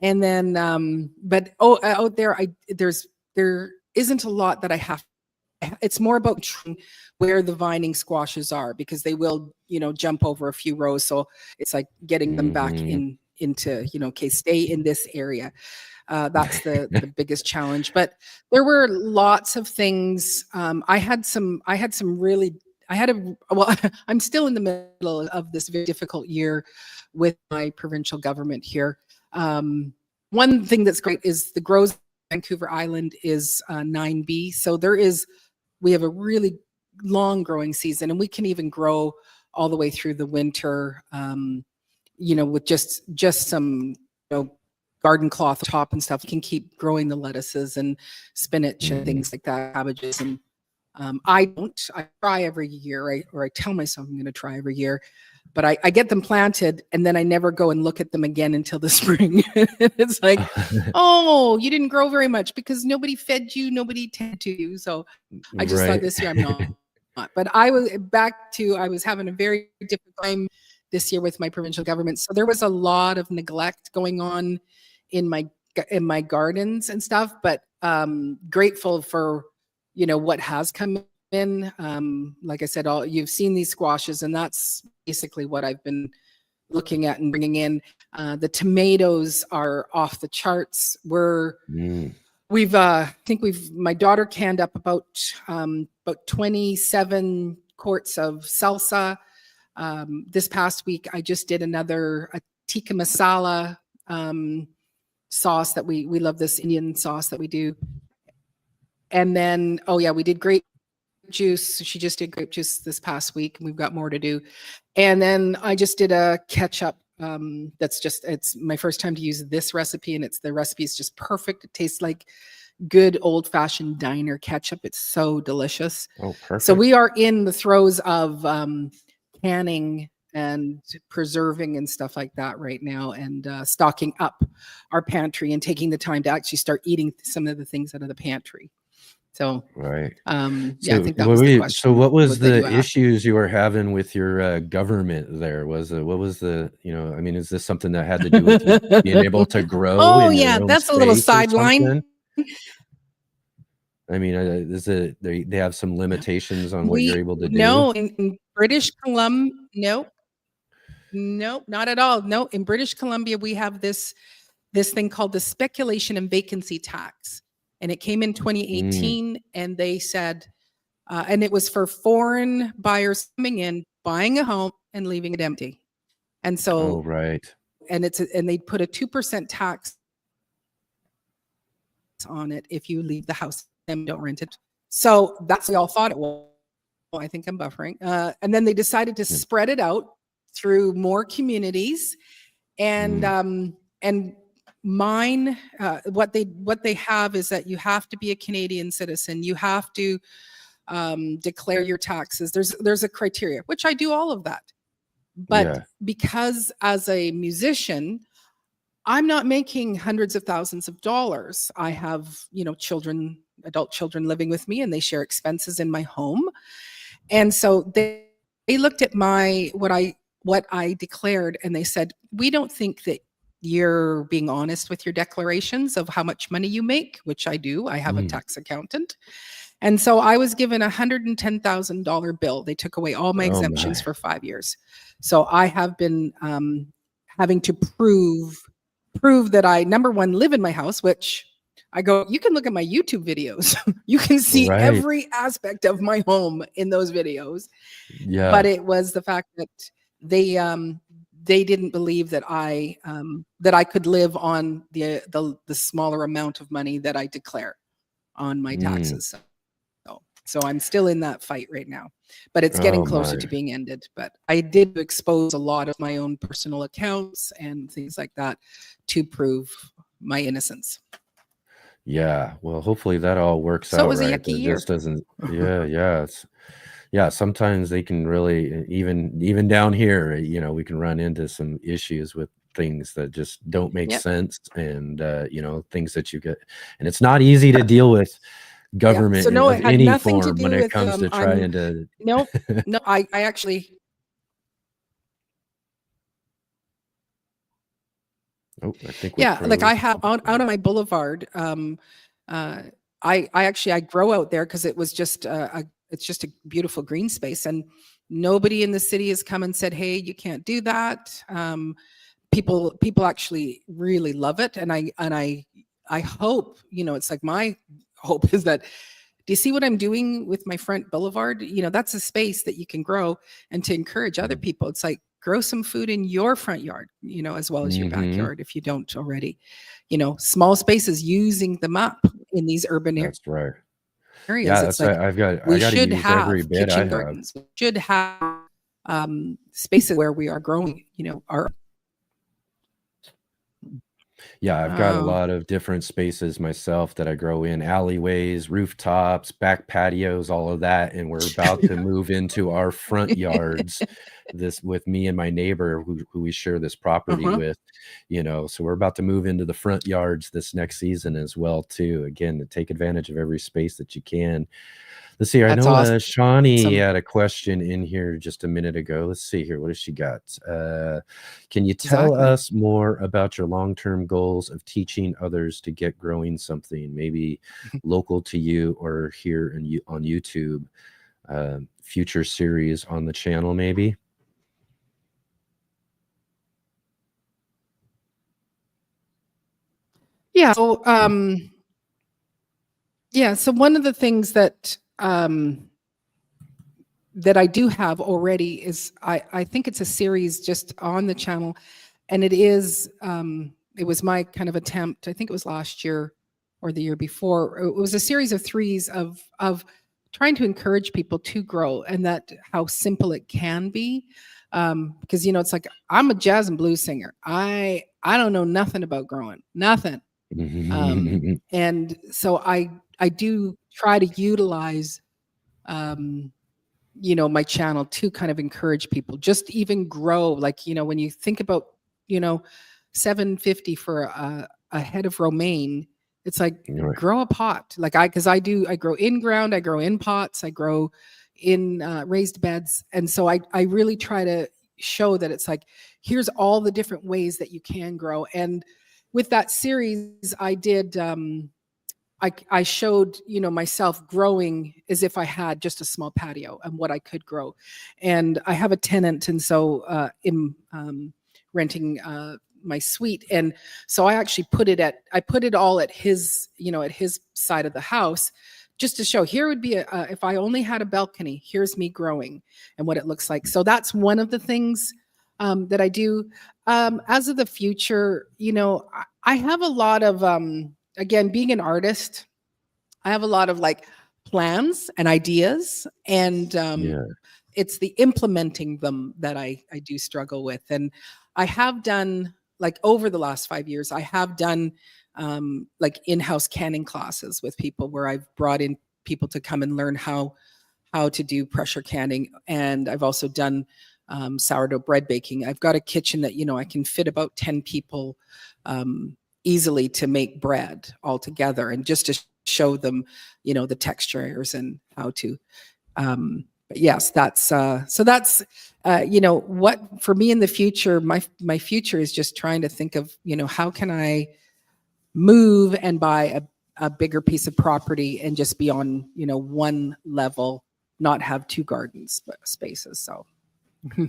And then, but out there, there isn't a lot that I have it's more about where the vining squashes are, because they will, jump over a few rows. So it's like getting them back into, okay, stay in this area. That's the biggest challenge. But there were lots of things. I'm still in the middle of this very difficult year with my provincial government here. One thing that's great is the grows Vancouver Island is 9B. So we have a really long growing season, and we can even grow all the way through the winter, with just some, garden cloth top and stuff. You can keep growing the lettuces and spinach and things like that, cabbages. And I try every year, or I tell myself I'm going to try every year, but I get them planted and then I never go and look at them again until the spring. It's like, oh, you didn't grow very much because nobody fed you, nobody tended to you. So I just thought this year I'm not. But I was having a very difficult time this year with my provincial government. So there was a lot of neglect going on in my gardens and stuff, but grateful for, what has come in. Like I said, you've seen these squashes, and that's basically what I've been looking at and bringing in. The tomatoes are off the charts. My daughter canned up about 27 quarts of salsa. This past week, I just did a tikka masala sauce that we love, this Indian sauce that we do. And then, we did grape juice. She just did grape juice this past week, and we've got more to do. And then I just did a ketchup. It's my first time to use this recipe, and the recipe is just perfect. It tastes like good old fashioned diner ketchup. It's so delicious. Oh, perfect. So we are in the throes of canning and preserving and stuff like that right now, and stocking up our pantry and taking the time to actually start eating some of the things out of the pantry. So, right. I think that was the question. So what was the issues you were having with your government there? Is this something that had to do with you being able to grow? Oh yeah, that's a little sideline. I mean, they have some limitations on what you're able to do? No, in British Columbia, no, not at all. No, in British Columbia, we have this thing called the speculation and vacancy tax. And it came in 2018, and they said, and it was for foreign buyers coming in, buying a home and leaving it empty. And so, right. And and they put a 2% tax on it if you leave the house and don't rent it. So that's what we all thought it was. Well, I think I'm buffering. And then they decided to spread it out through more communities, and mine, what they have is that you have to be a Canadian citizen. You have to declare your taxes. There's a criteria, which I do all of that. But because as a musician, I'm not making hundreds of thousands of dollars. I have, adult children living with me, and they share expenses in my home. And so they looked at what I declared, and they said, we don't think that you're being honest with your declarations of how much money you make, which I do. I have a tax accountant. And so I was given a $110,000 bill. They took away all my exemptions for 5 years. So I have been having to prove that I, number one, live in my house, which you can look at my YouTube videos. You can see every aspect of my home in those videos. Yeah. But it was the fact that they didn't believe that I could live on the smaller amount of money that I declare on my taxes. So I'm still in that fight right now, but it's getting closer to being ended. But I did expose a lot of my own personal accounts and things like that to prove my innocence. Yeah. Well, hopefully that all works out. So it was right. a yucky year. Just doesn't. Yeah. Sometimes they can really, even down here, we can run into some issues with things that just don't make sense, and things that you get, and it's not easy to deal with government So no, it had any nothing to form do when it with, comes to trying to. No, I actually. Oh, I think. Like I have out on my boulevard. I actually grow out there because it was just it's just a beautiful green space, and nobody in the city has come and said, hey, you can't do that. People actually really love it, and I hope, it's like my hope is that, do you see what I'm doing with my front boulevard? That's a space that you can grow, and to encourage other people, it's like, grow some food in your front yard, as well as your backyard if you don't already. Small spaces, using them up in these urban That's right. areas. Yeah, It's that's like, I got we to should use every have bit I kitchen have. gardens. We should have spaces where we are growing, our. Yeah, I've got a lot of different spaces myself that I grow in, alleyways, rooftops, back patios, all of that, and we're about to move into our front yards this with me and my neighbor who we share this property with, so we're about to move into the front yards this next season as well too. Again, to take advantage of every space that you can. Let's see. I That's know awesome. Shawnee had a question in here just a minute ago. Let's see here. What has she got? Can you tell us more about your long-term goals of teaching others to get growing something, maybe local to you or here on YouTube? Future series on the channel, maybe? Yeah. So, so one of the things that that I do have already is I think it's a series just on the channel, and it was my kind of attempt. I think it was last year or the year before. It was a series of threes of trying to encourage people to grow, and that how simple it can be. Because it's like, I'm a jazz and blues singer. I don't know nothing about growing, nothing. And so I do try to utilize my channel to kind of encourage people, just even grow. Like, when you think about, $7.50 for a head of romaine, it's like, grow a pot. Like I grow in ground, I grow in pots, I grow in raised beds. And so I really try to show that it's like, here's all the different ways that you can grow. And with that series, I did, I showed, myself growing as if I had just a small patio and what I could grow. And I have a tenant, and so I'm renting my suite. And so I actually put it all at his, at his side of the house, just to show, here would be if I only had a balcony, here's me growing and what it looks like. So that's one of the things that I do. As of the future, I have a lot of, again, being an artist, I have a lot of like plans and ideas, and it's the implementing them that I do struggle with. And I have done, like, over the last 5 years, I have done like in-house canning classes with people, where I've brought in people to come and learn how to do pressure canning. And I've also done sourdough bread baking. I've got a kitchen that, I can fit about 10 people easily to make bread all together, and just to show them, the textures and how to. But yes, that's so that's what for me in the future. My future is just trying to think of, how can I move and buy a bigger piece of property and just be on, one level, not have two gardens spaces. So.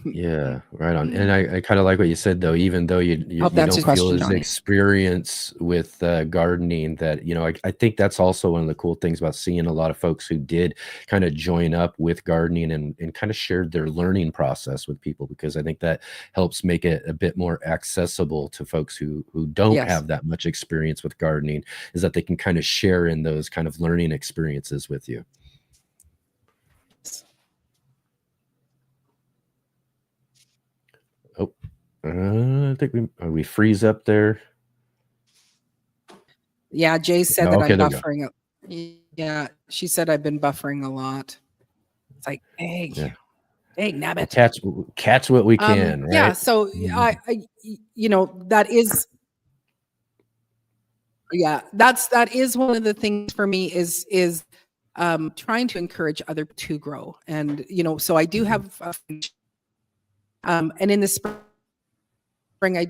Yeah, right on. And I kind of like what you said, though, even though you don't feel as experienced with gardening, that, I think that's also one of the cool things about seeing a lot of folks who did kind of join up with gardening and kind of shared their learning process with people, because I think that helps make it a bit more accessible to folks who don't have that much experience with gardening, is that they can kind of share in those kind of learning experiences with you. Oh, I think we freeze up there. Yeah, Jay said that I'm buffering. Yeah, she said I've been buffering a lot. It's like, hey, nabbit. Catch what we can, right? Yeah, so I that is, that is one of the things for me is trying to encourage others to grow. And so I do have and in the spring I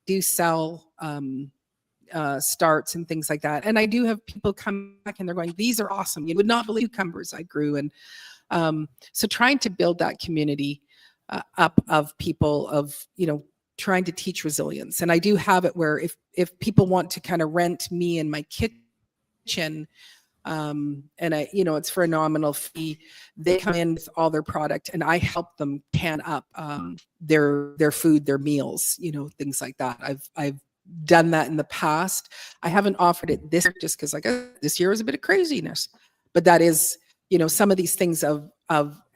do sell starts and things like that. And I do have people come back and they're going, these are awesome. You would not believe cucumbers I grew. And so trying to build that community up of people of, trying to teach resilience. And I do have it where if people want to kind of rent me in my kitchen, and it's for a nominal fee, they come in with all their product and I help them can up their food, their meals, things like that. I've done that in the past. I haven't offered it this year just because this year was a bit of craziness, but that is, some of these things of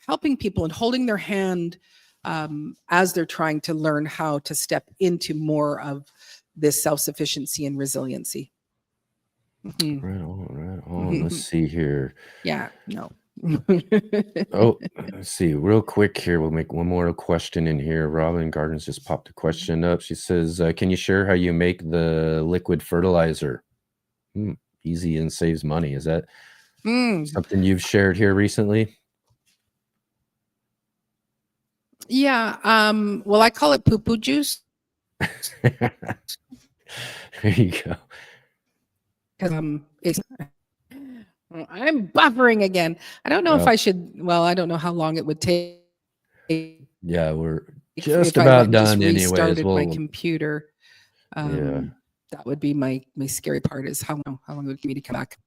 helping people and holding their hand as they're trying to learn how to step into more of this self-sufficiency and resiliency. Right on. Let's see here. Yeah, no. Let's see real quick here. We'll make one more question in here. Robin Gardens just popped a question up. She says, can you share how you make the liquid fertilizer? Easy and saves money. Is that something you've shared here recently? Yeah. Well, I call it poo-poo juice. There you go. I'm buffering again. I don't know if I should. Well, I don't know how long it would take. Yeah, we're just about done anyways. Restarted my computer. That would be my scary part is how long it would give me to come back.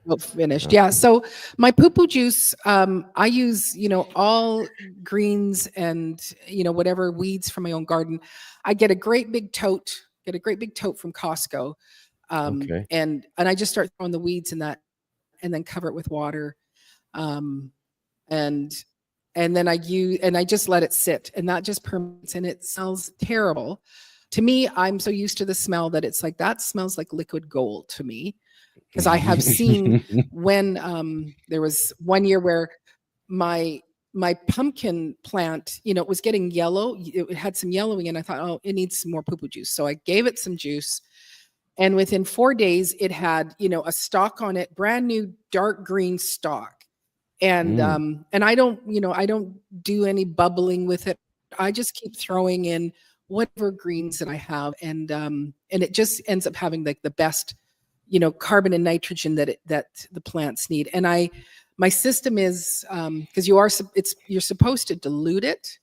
Well, finished. Yeah. So my poo-poo juice, I use, all greens and, whatever weeds from my own garden. I get a great big tote from Costco. And I just start throwing the weeds in that and then cover it with water. And then I just let it sit and that just permits, and it smells terrible. To me, I'm so used to the smell that it's like, that smells like liquid gold to me. Because I have seen when there was one year where my pumpkin plant, it was getting yellow. It had some yellowing and I thought, oh, it needs some more poo-poo juice. So I gave it some juice. And within 4 days, it had, a stalk on it, brand new dark green stalk. And I don't do any bubbling with it. I just keep throwing in whatever greens that I have. And it just ends up having like the best, carbon and nitrogen that the plants need. And my system is, because you're supposed to dilute it.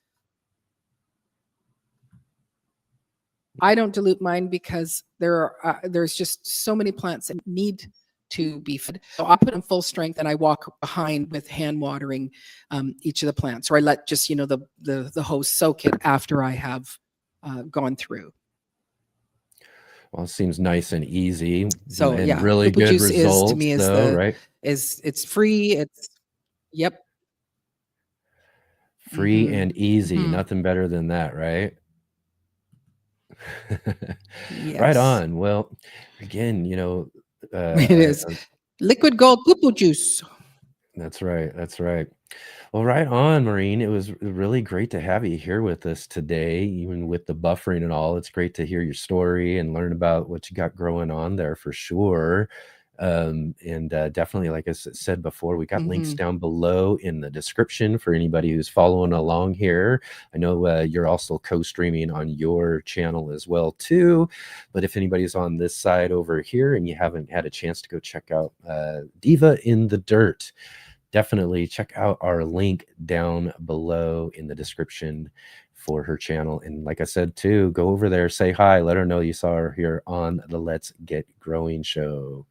I don't dilute mine because there's just so many plants that need to be fed. So I put them full strength and I walk behind with hand watering each of the plants, or I let just, the hose soak it after I have gone through. Well, it seems nice and easy. So and really good results, to me right? It's free. Yep. Free and easy. Nothing better than that, right? Yes. Right on. Well, again, it is liquid gold poo-poo juice. That's right. Well, right on, Maureen. It was really great to have you here with us today, even with the buffering and all. It's great to hear your story and learn about what you got growing on there for sure. And definitely, like I said before, we got links down below in the description for anybody who's following along here. I know you're also co-streaming on your channel as well too, but if anybody's on this side over here and you haven't had a chance to go check out Diva in the Dirt, definitely check out our link down below in the description for her channel. And like I said too, go over there, say hi, let her know you saw her here on the Let's Get Growing show.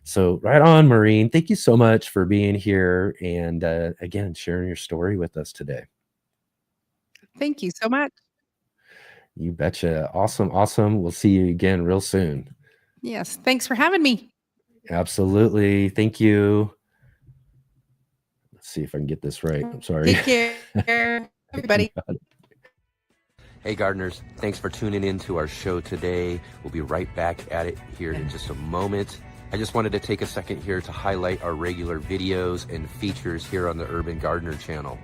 So right on, Maureen. Thank you so much for being here and again, sharing your story with us today. Thank you so much. You betcha. Awesome. We'll see you again real soon. Yes. Thanks for having me. Absolutely. Thank you. Let's see if I can get this right. I'm sorry. Take care, everybody. Hey gardeners, thanks for tuning in to our show today. We'll be right back at it here in just a moment. I just wanted to take a second here to highlight our regular videos and features here on the Urban Gardener channel.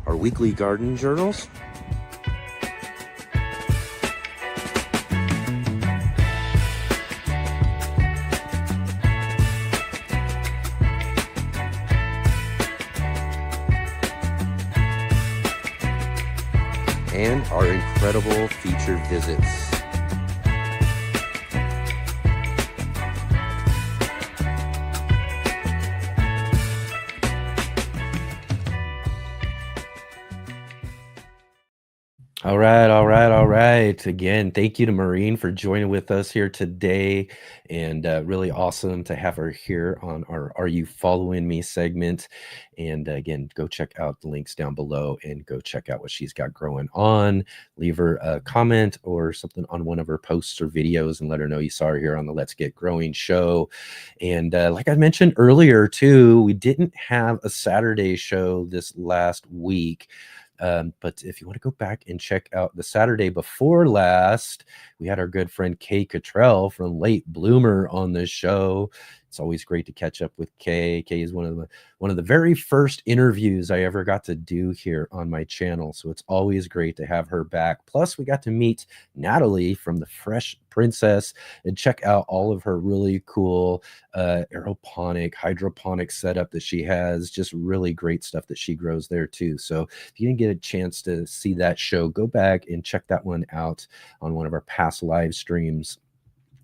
Our weekly garden journals, and our incredible featured visits. All right, all right, all right. Again, thank you to Maureen for joining with us here today, and really awesome to have her here on our Are You Following Me segment. And again, go check out the links down below and go check out what she's got growing on. Leave her a comment or something on one of her posts or videos and let her know you saw her here on the Let's Get Growing show. And like I mentioned earlier too, we didn't have a Saturday show this last week. But if you want to go back and check out the Saturday before last, we had our good friend Kay Cottrell from Late Bloomer on the show. It's always great to catch up with Kay. Kay is one of the very first interviews I ever got to do here on my channel, so it's always great to have her back. Plus, we got to meet Natalie from the Fresh Princess and check out all of her really cool aeroponic, hydroponic setup that she has. Just really great stuff that she grows there too. So if you didn't get a chance to see that show, go back and check that one out on one of our past live streams.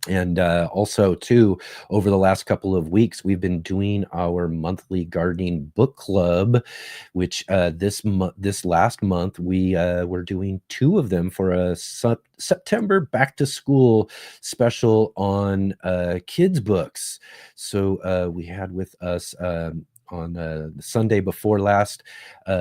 And also, too, over the last couple of weeks, we've been doing our monthly gardening book club, which this last month we were doing 2 of them for a September back to school special on kids books. So we had with us on the Sunday before last,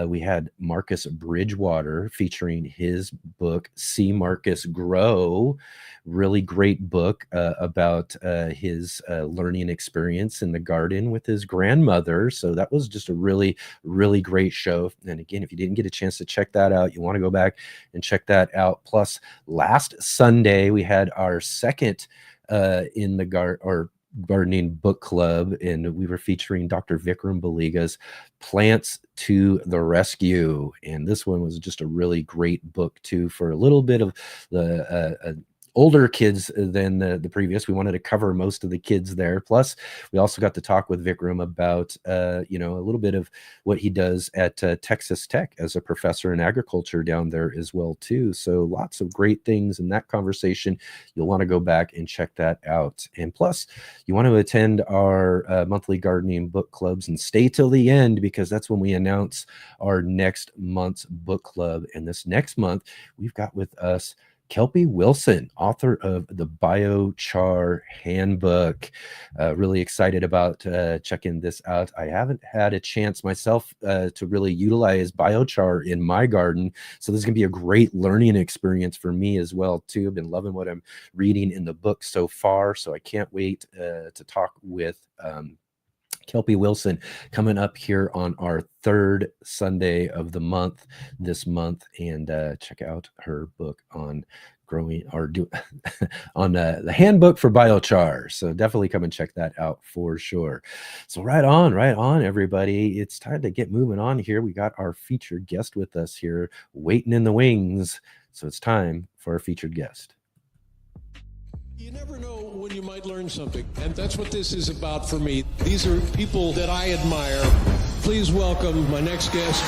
we had Marcus Bridgewater featuring his book, See Marcus Grow. Really great book about his learning experience in the garden with his grandmother. So that was just a really, really great show. And again, if you didn't get a chance to check that out, you want to go back and check that out. Plus, last Sunday, we had our second in the gardening book club, and we were featuring Dr. Vikram Baliga's Plants to the Rescue. And this one was just a really great book too, for a little bit of the older kids than the previous. We wanted to cover most of the kids there. Plus, we also got to talk with Vikram about, a little bit of what he does at Texas Tech as a professor in agriculture down there as well, too. So lots of great things in that conversation. You'll want to go back and check that out. And plus, you want to attend our monthly gardening book clubs and stay till the end, because that's when we announce our next month's book club. And this next month, we've got with us Kelpie Wilson, author of the Biochar Handbook. Really excited about checking this out. I haven't had a chance myself to really utilize biochar in my garden, so this is going to be a great learning experience for me as well, too. I've been loving what I'm reading in the book so far, so I can't wait to talk with Kelpie Wilson coming up here on our 3rd Sunday of the month this month, and check out her book on growing on the handbook for biochar. So definitely come and check that out for sure. So right on, everybody. It's time to get moving on here. We got our featured guest with us here waiting in the wings. So it's time for our featured guest. You never know when you might learn something, and that's what this is about for me. These are people that I admire. Please welcome my next guest.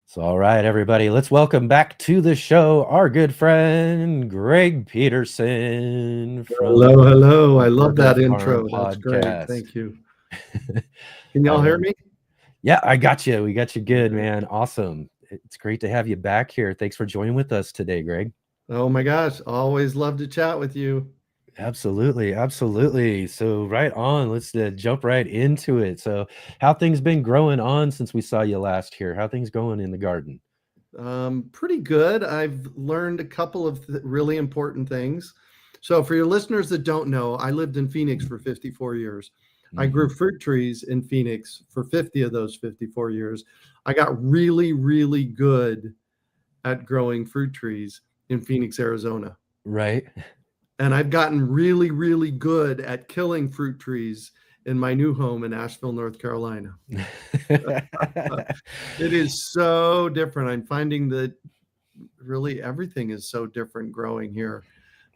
So, all right, everybody, let's welcome back to the show our good friend, Greg Peterson. Hello. I love that Farm intro. That's great. Podcast. Thank you. Can y'all hear me? Yeah, I got you. We got you good, man. Awesome. It's great to have you back here. Thanks for joining with us today, Greg. Oh my gosh. Always love to chat with you. Absolutely. So right on, let's jump right into it. So how things been growing on since we saw you last here? How things going in the garden? Pretty good. I've learned a couple of really important things. So for your listeners that don't know, I lived in Phoenix for 54 years. I grew fruit trees in Phoenix for 50 of those 54 years. I got really, really good at growing fruit trees in Phoenix, Arizona. Right. And I've gotten really, really good at killing fruit trees in my new home in Asheville, North Carolina. It is so different. I'm finding that really everything is so different growing here.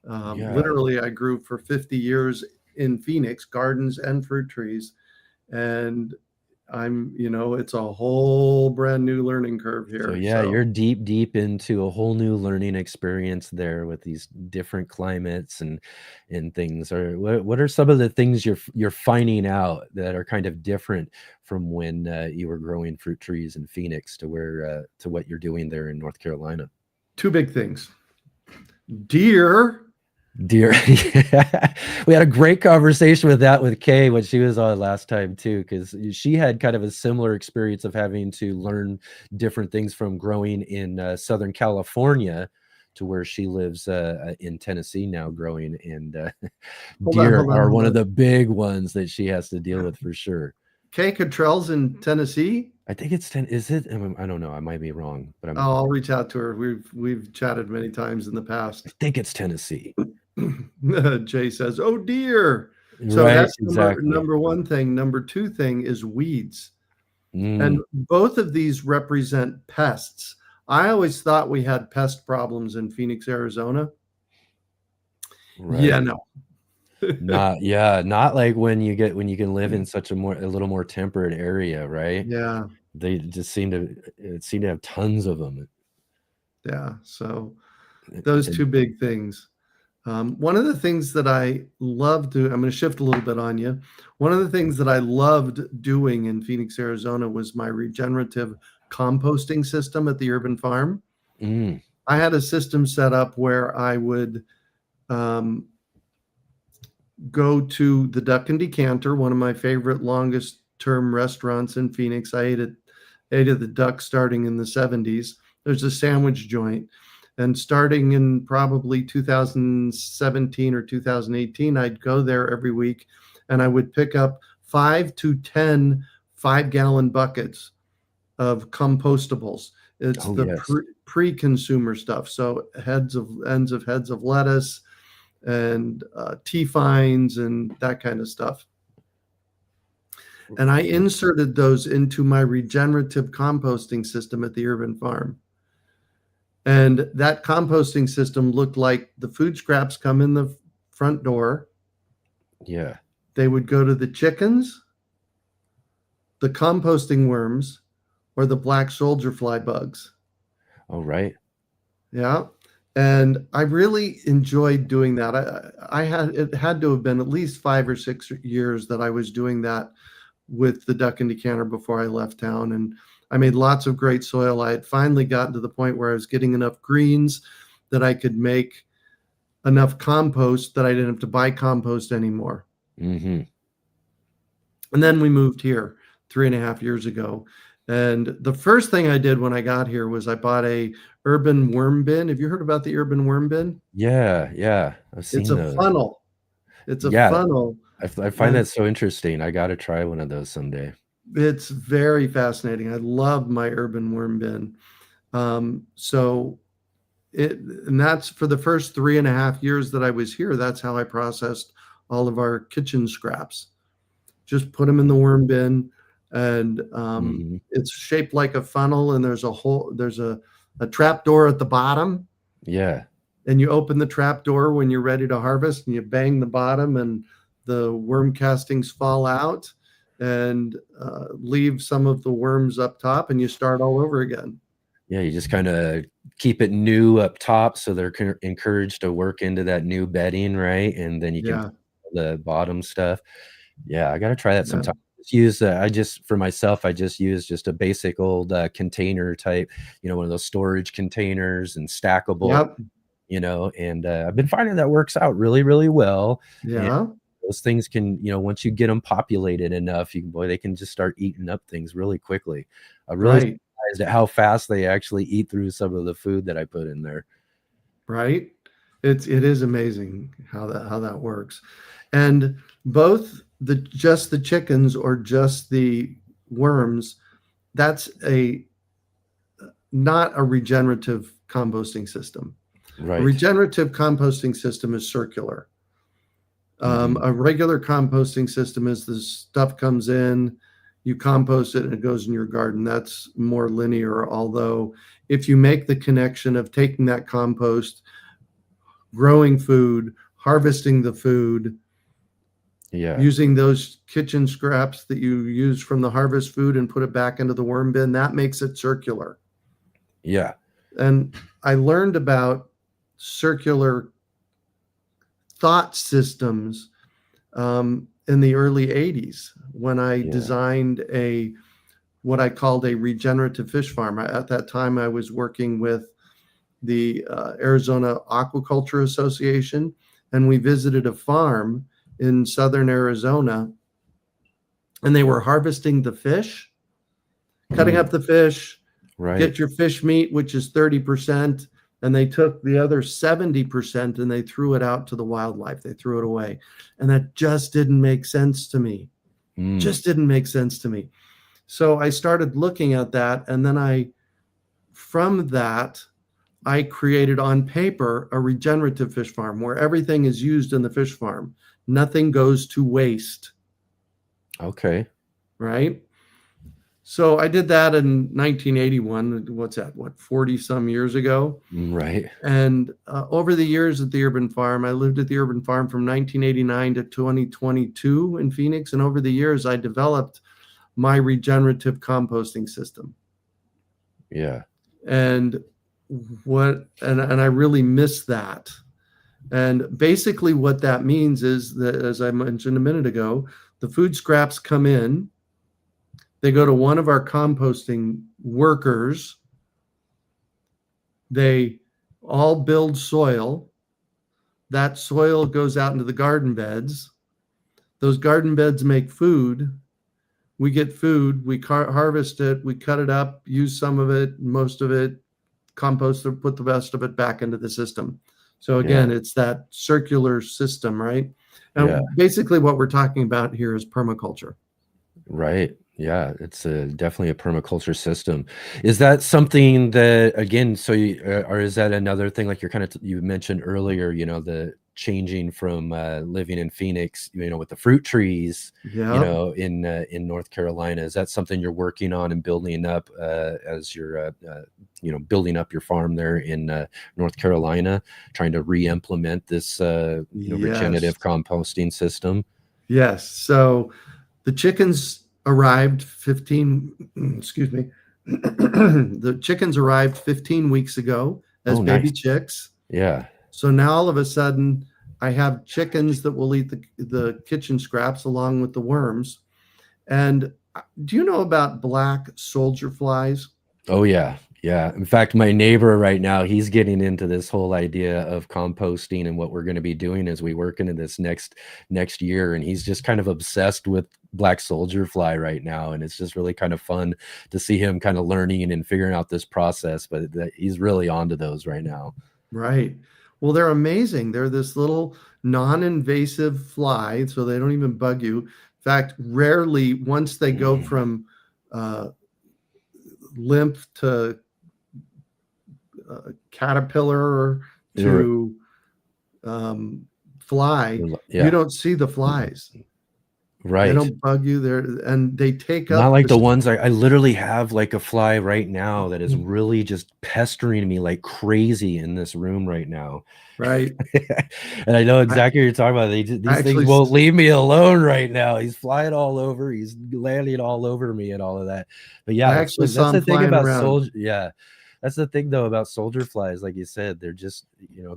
Literally, I grew for 50 years in Phoenix, gardens and fruit trees. And it's a whole brand new learning curve here. So yeah, you're deep into a whole new learning experience there with these different climates and things. Or what are some of the things you're finding out that are kind of different from when you were growing fruit trees in Phoenix to where to what you're doing there in North Carolina? Two big things. Deer. We had a great conversation with Kay when she was on last time too, because she had kind of a similar experience of having to learn different things from growing in Southern California to where she lives in Tennessee now growing, and deer are one of the big ones that she has to deal with for sure. Kay Cottrell's in Tennessee. I think it's 10. Is it? I don't know. I might be wrong, but I'll reach out to her. We've chatted many times in the past. I think it's Tennessee. Jay says, "Oh dear." So right, that's exactly. number one thing. Number two thing is weeds, and both of these represent pests. I always thought we had pest problems in Phoenix, Arizona. Right. Yeah, no. Not like when you can live in such a little more temperate area, right? Yeah, they just seem to have tons of them. Yeah, so those two big things. One of the things that I love to, I'm going to shift a little bit on you. One of the things that I loved doing in Phoenix, Arizona was my regenerative composting system at the urban farm. I had a system set up where I would go to the Duck and Decanter, one of my favorite longest term restaurants in Phoenix. I ate at the Duck starting in the 70s. There's a sandwich joint. And starting in probably 2017 or 2018, I'd go there every week and I would pick up 5 to 10 5-gallon buckets of compostables. It's pre-consumer stuff. So ends of heads of lettuce and T-fines and that kind of stuff. And I inserted those into my regenerative composting system at the urban farm. And that composting system looked like the food scraps come in the front door. Yeah. They would go to the chickens, the composting worms, or the black soldier fly bugs. Oh, right. Yeah. And I really enjoyed doing that. It had to have been at least 5 or 6 years that I was doing that with the Duck and Decanter before I left town. And I made lots of great soil. I had finally gotten to the point where I was getting enough greens that I could make enough compost that I didn't have to buy compost anymore. Mm-hmm. And then we moved here 3.5 years ago. And the first thing I did when I got here was I bought a urban worm bin. Have you heard about the urban worm bin? Yeah. I've seen those. It's a funnel. It's a funnel. I find that so interesting. I got to try one of those someday. It's very fascinating. I love my urban worm bin. And that's for the first 3.5 years that I was here. That's how I processed all of our kitchen scraps. Just put them in the worm bin. And it's shaped like a funnel, and there's a trap door at the bottom. Yeah. And you open the trap door when you're ready to harvest, and you bang the bottom, and the worm castings fall out and leave some of the worms up top, and you start all over again. Yeah, you just kind of keep it new up top, so they're encouraged to work into that new bedding, right? And then you can the bottom stuff. Yeah, I got to try that sometime. I just use just a basic old container type, one of those storage containers and stackable, and I've been finding that works out really, really well. Yeah. And those things can, once you get them populated enough, they can just start eating up things really quickly. I'm really surprised at how fast they actually eat through some of the food that I put in there. Right. It is amazing how that works. And both just the chickens or just the worms, that's not a regenerative composting system. Right. A regenerative composting system is circular. A regular composting system is the stuff comes in, you compost it, and it goes in your garden. That's more linear. Although if you make the connection of taking that compost, growing food, harvesting the food, Yeah. using those kitchen scraps that you use from the harvest food and put it back into the worm bin. That makes it circular. Yeah. And I learned about circular thought systems in the early 80s when I designed what I called a regenerative fish farm. At that time, I was working with the Arizona Aquaculture Association, and we visited a farm in southern Arizona, and they were harvesting the fish, cutting up the fish, get your fish meat, which is 30%, and they took the other 70% and they threw it out to the wildlife. They threw it away. And that just didn't make sense to me. Just didn't make sense to me. So I started looking at that, and then from that, I created on paper a regenerative fish farm where everything is used in the fish farm. Nothing goes to waste. Okay. Right? So I did that in 1981. What's that? 40 some years ago? Right. And over the years at the urban farm, I lived at the urban farm from 1989 to 2022 in Phoenix. And over the years, I developed my regenerative composting system. Yeah. And I really miss that. And basically what that means is that, as I mentioned a minute ago, the food scraps come in, they go to one of our composting workers, they all build soil, that soil goes out into the garden beds, those garden beds make food, we get food, we harvest it, we cut it up, use some of it, most of it, compost it, put the rest of it back into the system. So again, it's that circular system, right? And basically what we're talking about here is permaculture. Right. Yeah, it's definitely a permaculture system. Is that something that, again, so or is that another thing, like you mentioned earlier, the changing from living in Phoenix, with the fruit trees, in North Carolina? Is that something you're working on and building up as you're, building up your farm there in North Carolina, trying to re-implement this, regenerative composting system? Yes. So the chickens arrived 15 weeks ago as baby chicks. Yeah. So now all of a sudden I have chickens that will eat the kitchen scraps along with the worms. And do you know about black soldier flies? Oh yeah. Yeah. In fact, my neighbor right now, he's getting into this whole idea of composting and what we're going to be doing as we work into this next year. And he's just kind of obsessed with black soldier fly right now. And it's just really kind of fun to see him kind of learning and figuring out this process, but he's really onto those right now. Right. Well, they're amazing. They're this little non-invasive fly, so they don't even bug you. In fact, rarely, once they go from lymph to caterpillar to fly, you don't see the flies. Right. They don't bug you there, and they take up. Not like the ones I literally have like a fly right now that is really just pestering me like crazy in this room right now. Right. And I know exactly what you're talking about. These things won't leave me alone right now. He's flying all over. He's landing all over me and all of that. But yeah, that's the thing about soldier. Yeah. That's the thing though about soldier flies, like you said, they're just,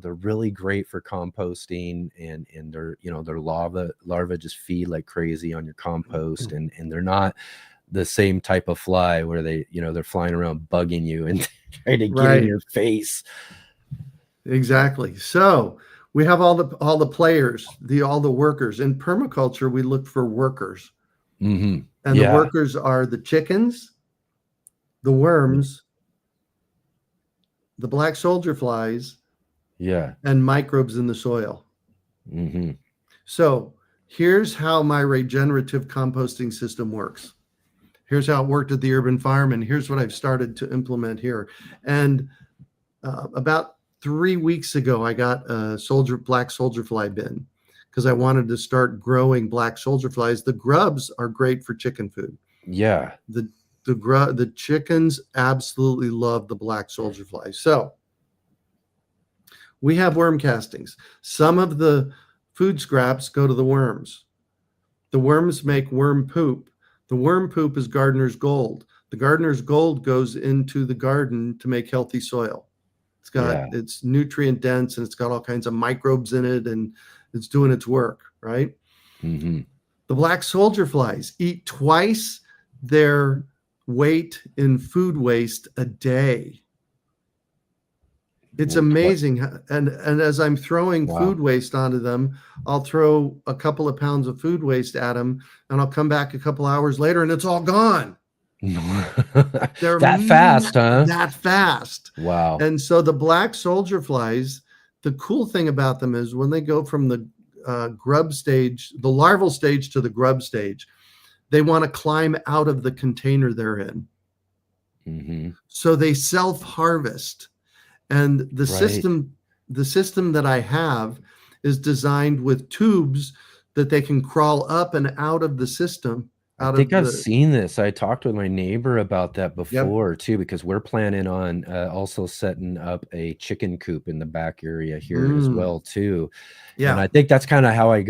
they're really great for composting, and they're, their larvae just feed like crazy on your compost, and they're not the same type of fly where they, they're flying around bugging you and trying to get in your face. Exactly. So we have all the players, all the workers. In permaculture, we look for workers. Mm-hmm. And the workers are the chickens, the worms, the black soldier flies, and microbes in the soil. Mm-hmm. So here's how my regenerative composting system works. Here's how it worked at the urban farm, and here's what I've started to implement here. And about 3 weeks ago, I got a black soldier fly bin because I wanted to start growing black soldier flies. The grubs are great for chicken food. Yeah. The chickens absolutely love the black soldier fly. So we have worm castings. Some of the food scraps go to the worms. The worms make worm poop. The worm poop is gardener's gold. The gardener's gold goes into the garden to make healthy soil. It's nutrient dense, and it's got all kinds of microbes in it, and it's doing its work, right? Mm-hmm. The black soldier flies eat twice their weight in food waste a day. It's amazing. And as I'm throwing food waste onto them, I'll throw a couple of pounds of food waste at them, and I'll come back a couple hours later and it's all gone. They're that fast, huh? That fast. Wow. And so the black soldier flies, the cool thing about them is when they go from the grub stage, the larval stage to the grub stage, they want to climb out of the container they're in. Mm-hmm. So they self-harvest. And the system that I have is designed with tubes that they can crawl up and out of the system. I think I've seen this. I talked with my neighbor about that before too, because we're planning on also setting up a chicken coop in the back area here as well too. Yeah. And I think that's kind of how he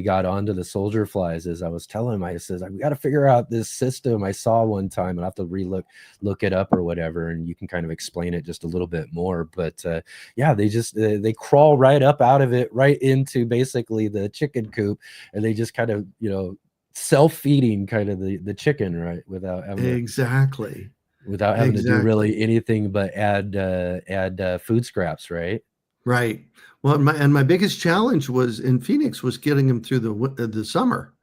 got onto the soldier flies. Is I was telling him, I says, we got to figure out this system I saw one time, and I have to look it up or whatever, and you can kind of explain it just a little bit more. But yeah, they just they crawl right up out of it, right into basically the chicken coop, and they just kind of, you know, self-feeding kind of the chicken, right, without having without having to do really anything but add food scraps, right? Well, my biggest challenge was in Phoenix was getting them through the summer.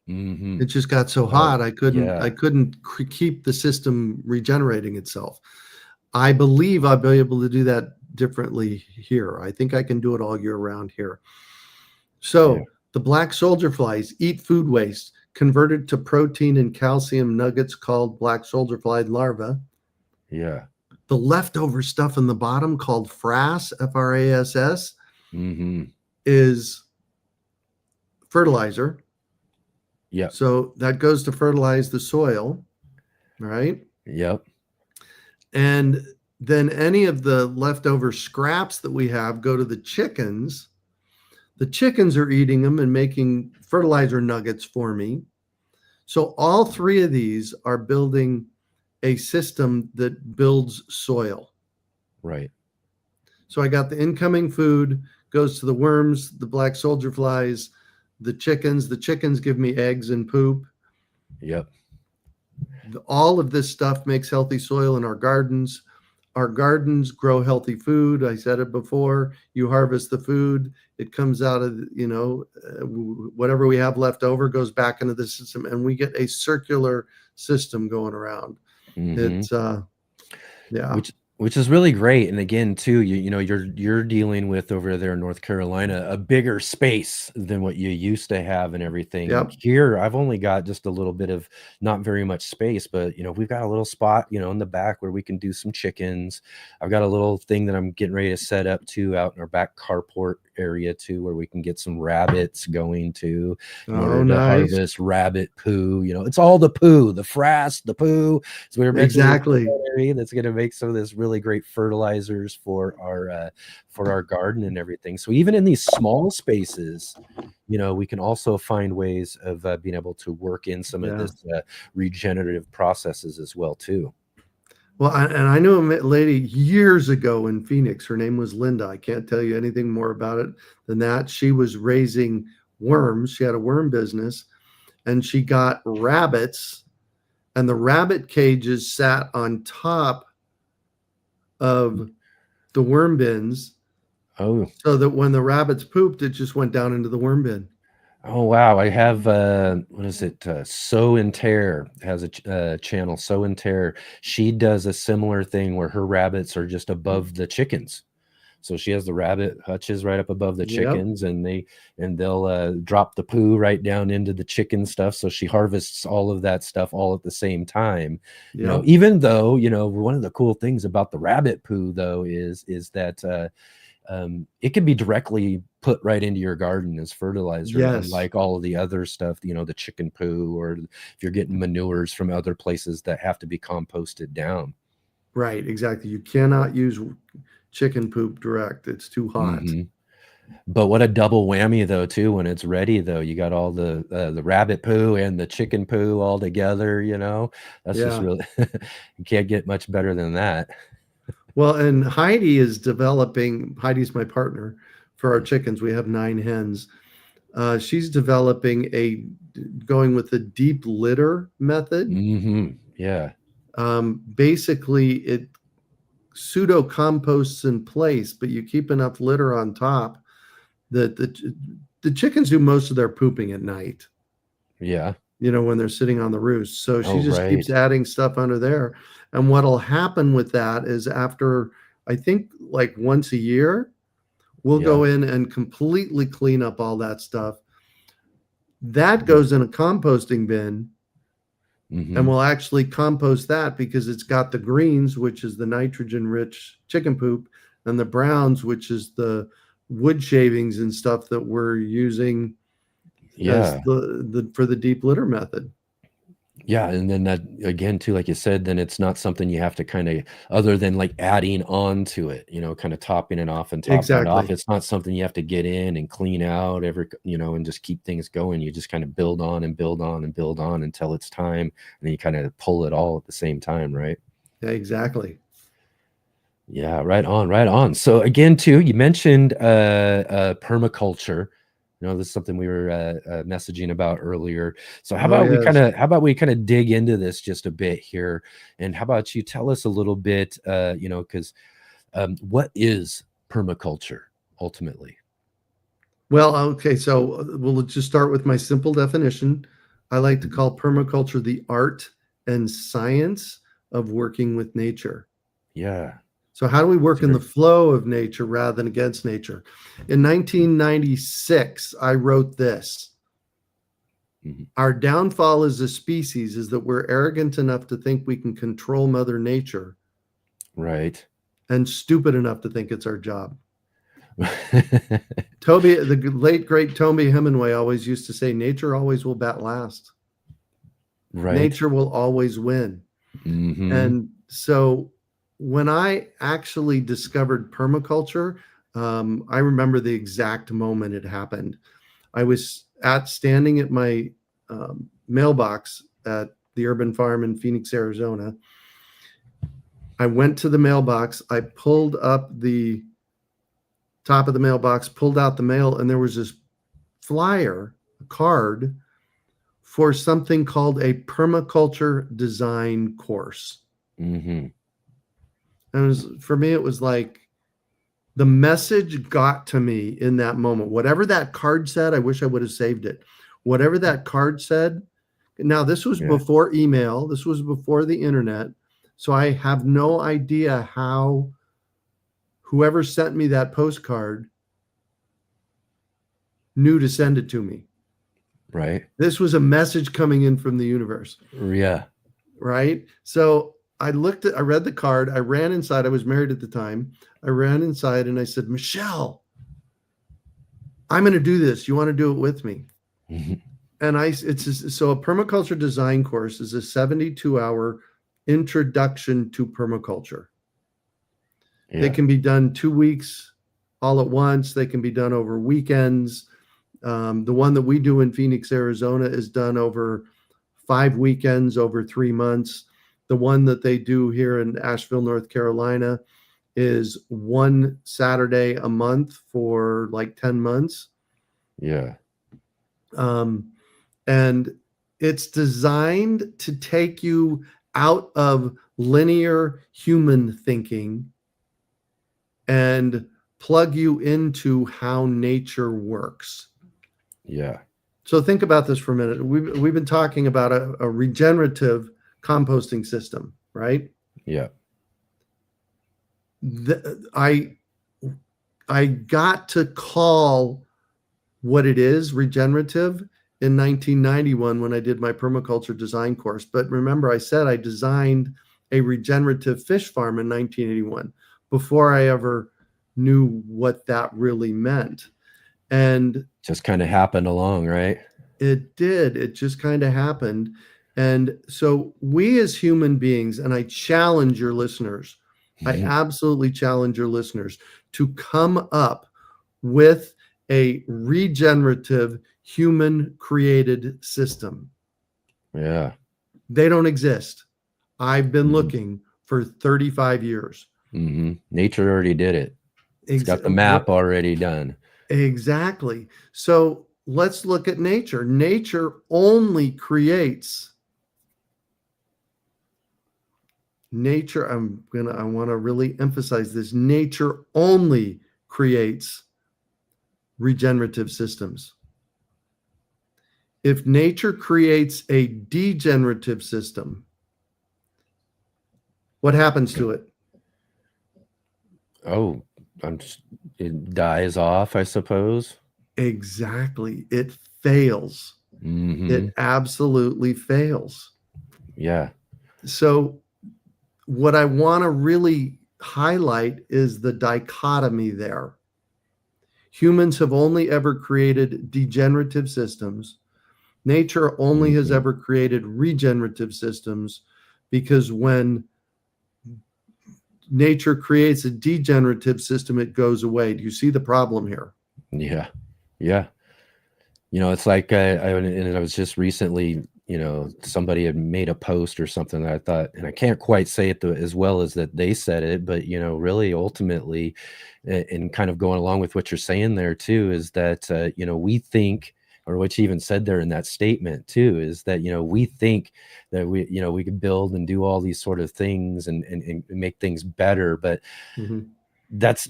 Mm-hmm. It just got so hot I couldn't keep the system regenerating itself. I believe I'll be able to do that differently here. I think I can do it all year round here. So the black soldier flies eat food waste converted to protein and calcium nuggets called black soldier fly larvae. Yeah. The leftover stuff in the bottom called frass, F-R-A-S-S, is fertilizer. Yeah. So that goes to fertilize the soil, right? Yep. And then any of the leftover scraps that we have go to the chickens. The chickens are eating them and making fertilizer nuggets for me. So all three of these are building a system that builds soil. Right. So I got the incoming food, goes to the worms, the black soldier flies, the chickens. The chickens give me eggs and poop. Yep. All of this stuff makes healthy soil in our gardens. Our gardens grow healthy food. I said it before. You harvest the food. It comes out of, you know, whatever we have left over goes back into the system, and we get a circular system going around. It's which is really great. And again, too, you know, you're dealing with over there in North Carolina a bigger space than what you used to have and everything. Here, I've only got just a little bit of not very much space, but you know, we've got a little spot, you know, in the back where we can do some chickens. I've got a little thing that I'm getting ready to set up too out in our back carport area too, where we can get some rabbits going to in order to harvest rabbit poo. You know, it's all the poo, the frass, the poo. So we're exactly that's going to make some of this really great fertilizers for our garden and everything. So even in these small spaces, you know, we can also find ways of being able to work in some of this regenerative processes as well too. Well, and I knew a lady years ago in Phoenix. Her name was Linda. I can't tell you anything more about it than that. She was raising worms. She had a worm business, and she got rabbits, and the rabbit cages sat on top of the worm bins. Oh. So that when the rabbits pooped, it just went down into the worm bin. Oh, wow. I have, what is it? Sow and Tear has a channel, Sow and Tear. She does a similar thing where her rabbits are just above the chickens. So she has the rabbit hutches right up above the chickens, and they'll drop the poo right down into the chicken stuff. So she harvests all of that stuff all at the same time. You know, even though, you know, one of the cool things about the rabbit poo though is that it can be directly put right into your garden as fertilizer, like all of the other stuff, you know, the chicken poo, or if you're getting manures from other places that have to be composted down. Right, exactly. You cannot use chicken poop direct. It's too hot. But what a double whammy though too when it's ready though. You got all the rabbit poo and the chicken poo all together, you know. That's just Yeah. really you can't get much better than that. Well, and Heidi's my partner for our chickens. We have 9 hens. She's developing going with the deep litter method. Yeah. Basically, it pseudo composts in place, but you keep enough litter on top that the chickens do most of their pooping at night. Yeah. You know, when they're sitting on the roost. So she just right. keeps adding stuff under there. And what'll happen with that is after, I think, like once a year, we'll go in and completely clean up all that stuff. That goes in a composting bin, and we'll actually compost that because it's got the greens, which is the nitrogen-rich chicken poop, and the browns, which is the wood shavings and stuff that we're using as for the deep litter method. Yeah, and then that again too, like you said, then it's not something you have to kind of, other than like adding on to it, you know, kind of topping it off and topping it off. Exactly. It's not something you have to get in and clean out you know, and just keep things going. You just kind of build on and build on and build on until it's time, and then you kind of pull it all at the same time, right? Yeah, exactly. Yeah, right on, right on. So again, too, you mentioned permaculture. You know, this is something we were messaging about earlier. So how about we kind of dig into this just a bit here, and how about you tell us a little bit, you know, because what is permaculture ultimately? Well, okay, so we'll just start with my simple definition. I like to call permaculture the art and science of working with nature. Yeah. So how do we work in the flow of nature rather than against nature? In 1996, I wrote this. Our downfall as a species is that we're arrogant enough to think we can control Mother Nature. Right. And stupid enough to think it's our job. The late, great Toby Hemingway always used to say, nature always will bat last. Right. Nature will always win. And so when I actually discovered permaculture, I remember the exact moment it happened. I was standing at my mailbox at the urban farm in Phoenix, Arizona. I went to the mailbox. I pulled up the top of the mailbox, pulled out the mail, and there was this flyer, a card for something called a permaculture design course. And for me, it was like the message got to me in that moment. Whatever that card said, I wish I would have saved it. Whatever that card said. Now, this was before email. This was before the internet. So I have no idea how whoever sent me that postcard knew to send it to me. Right. This was a message coming in from the universe. Yeah. Right. So I read the card. I ran inside. I was married at the time. I ran inside and I said, Michelle, I'm going to do this. You want to do it with me? And so a permaculture design course is a 72-hour introduction to permaculture. They can be done 2 weeks all at once. They can be done over weekends. The one that we do in Phoenix, Arizona is done over 5 weekends, over 3 months. The one that they do here in Asheville, North Carolina is 1 Saturday a month for like 10 months. Yeah. And it's designed to take you out of linear human thinking and plug you into how nature works. Yeah. So think about this for a minute. We've been talking about a regenerative composting system, right? Yeah. I got to call what it is regenerative in 1991 when I did my permaculture design course. But remember, I said I designed a regenerative fish farm in 1981 before I ever knew what that really meant. And just kind of happened along, right? It did. It just kind of happened. And so we as human beings, and I challenge your listeners, I absolutely challenge your listeners to come up with a regenerative human created system. Yeah. They don't exist. I've been looking for 35 years. Nature already did it. It's got the map already done. Exactly. So let's look at nature. Nature only creates. Nature, I want to really emphasize this. Nature only creates regenerative systems. If nature creates a degenerative system, what happens to it? Oh, it dies off, I suppose. Exactly. It fails. It absolutely fails. Yeah. So what I want to really highlight is the dichotomy there. Humans have only ever created degenerative systems. Nature only has ever created regenerative systems, because when nature creates a degenerative system, it goes away. Do you see the problem here? Yeah. Yeah. It's like I was just recently, somebody had made a post or something that I thought, and I can't quite say it as well as that they said it, but, really ultimately, and kind of going along with what you're saying there too, is that, we think, or what you even said there in that statement too, is that, we think that we can build and do all these sort of things and make things better, but that's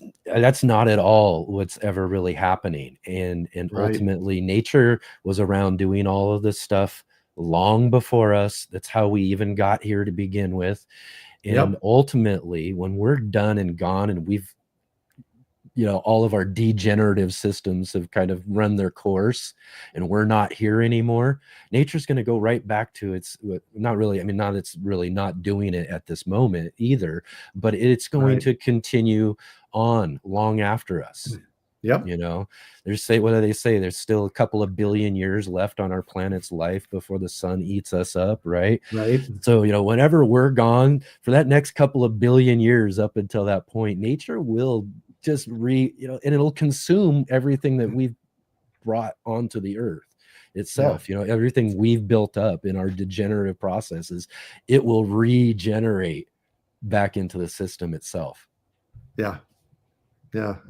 not at all what's ever really happening. And Right. Ultimately, nature was around doing all of this stuff long before us. That's how we even got here to begin with. And ultimately, when we're done and gone, and we've, all of our degenerative systems have kind of run their course and we're not here anymore, nature's going to go right back to its, not really, it's really not doing it at this moment either, but it's going to continue on long after us. Yep. What do they say? There's still a couple of billion years left on our planet's life before the sun eats us up, right? Right. So, whenever we're gone for that next couple of billion years up until that point, nature will just and it'll consume everything that we've brought onto the earth itself. Everything we've built up in our degenerative processes, it will regenerate back into the system itself. Yeah,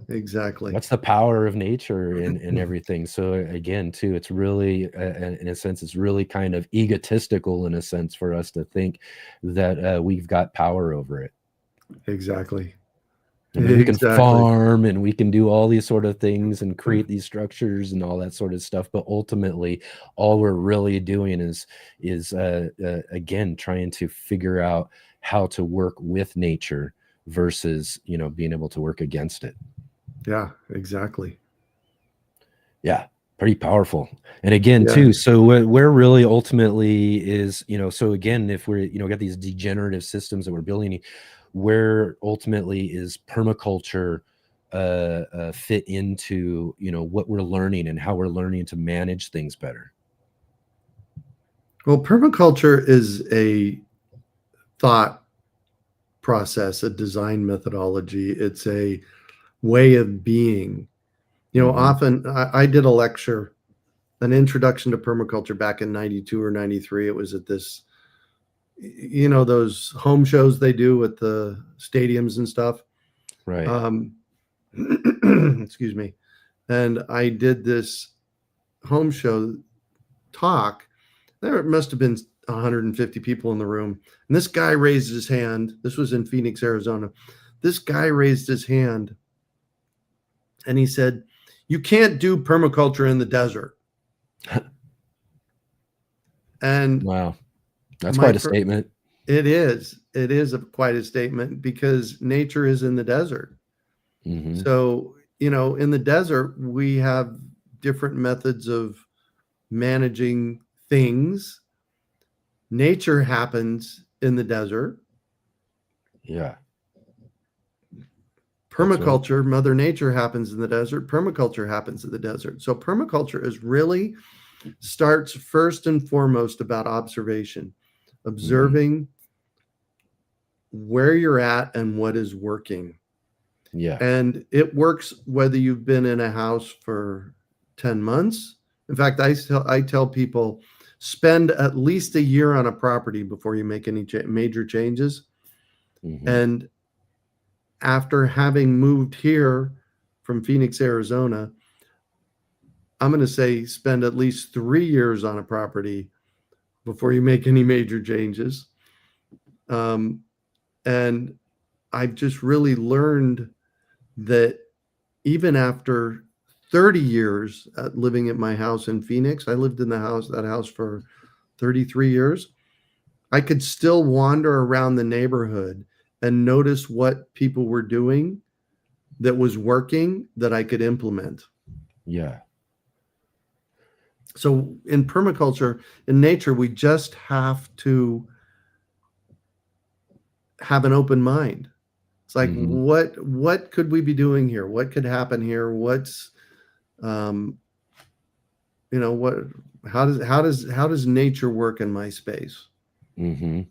exactly. That's the power of nature and everything. So again, too, it's really, in a sense, it's really kind of egotistical in a sense for us to think that we've got power over it. Exactly. We can farm and we can do all these sort of things and create these structures and all that sort of stuff. But ultimately, all we're really doing is again, trying to figure out how to work with nature versus, being able to work against it. Yeah, exactly. Yeah, pretty powerful. And again, too, so where really ultimately is, so again, if we're, got these degenerative systems that we're building, where ultimately is permaculture fit into, what we're learning and how we're learning to manage things better? Well, permaculture is a thought process, a design methodology. It's a way of being. Often I did a lecture, an introduction to permaculture back in 92 or 93. It was at this, those home shows they do at the stadiums and stuff. Right. Excuse me. And I did this home show talk. There must have been 150 people in the room. And this guy raised his hand. This was in Phoenix, Arizona. This guy raised his hand and he said, "You can't do permaculture in the desert." And wow, that's quite a statement. It is. It is quite a statement, because nature is in the desert. So, in the desert, we have different methods of managing things. Nature happens in the desert. Yeah. Permaculture, right. Mother Nature happens in the desert. Permaculture happens in the desert. So permaculture is really starts first and foremost about observation, observing where you're at and what is working. Yeah. And it works whether you've been in a house for 10 months. In fact, I tell people, spend at least a year on a property before you make any major changes. Mhm. And after having moved here from Phoenix, Arizona, I'm going to say spend at least 3 years on a property before you make any major changes. And I've just really learned that even after 30 years living at my house in Phoenix, I lived in that house for 33 years. I could still wander around the neighborhood and notice what people were doing that was working that I could implement. Yeah. So in permaculture, in nature, we just have to have an open mind. It's like, what could we be doing here? What could happen here? What's, how does nature work in my space? Mm-hmm.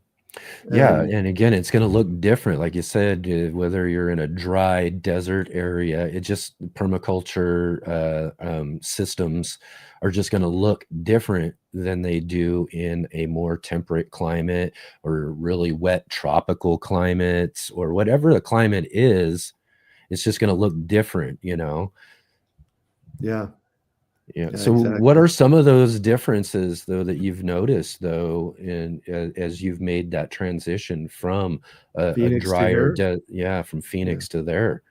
Yeah, And and again, it's going to look different, like you said, whether you're in a dry desert area. It just permaculture systems are just going to look different than they do in a more temperate climate or really wet tropical climates or whatever the climate is. It's just going to look different, you know. yeah, Yeah. yeah, So what exactly. are some of those differences though that you've noticed though in as you've made that transition from a Phoenix to drier here. from Yeah. Phoenix to there?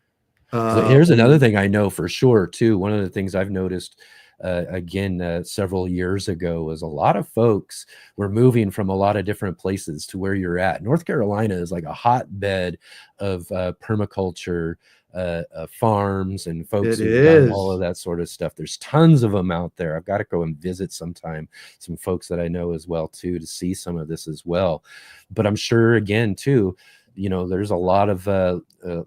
'Cause here's another And thing I know for sure too. One of the things I've noticed again several years ago was a lot of folks were moving from a lot of different places to where you're at. North Carolina is like a hotbed of permaculture farms and folks it who've done all of is. that sort of stuff. There's tons of them out there. I've got to go and visit sometime, some folks that I know as well too, to see some of this as well. But I'm sure again too, you know, there's a lot of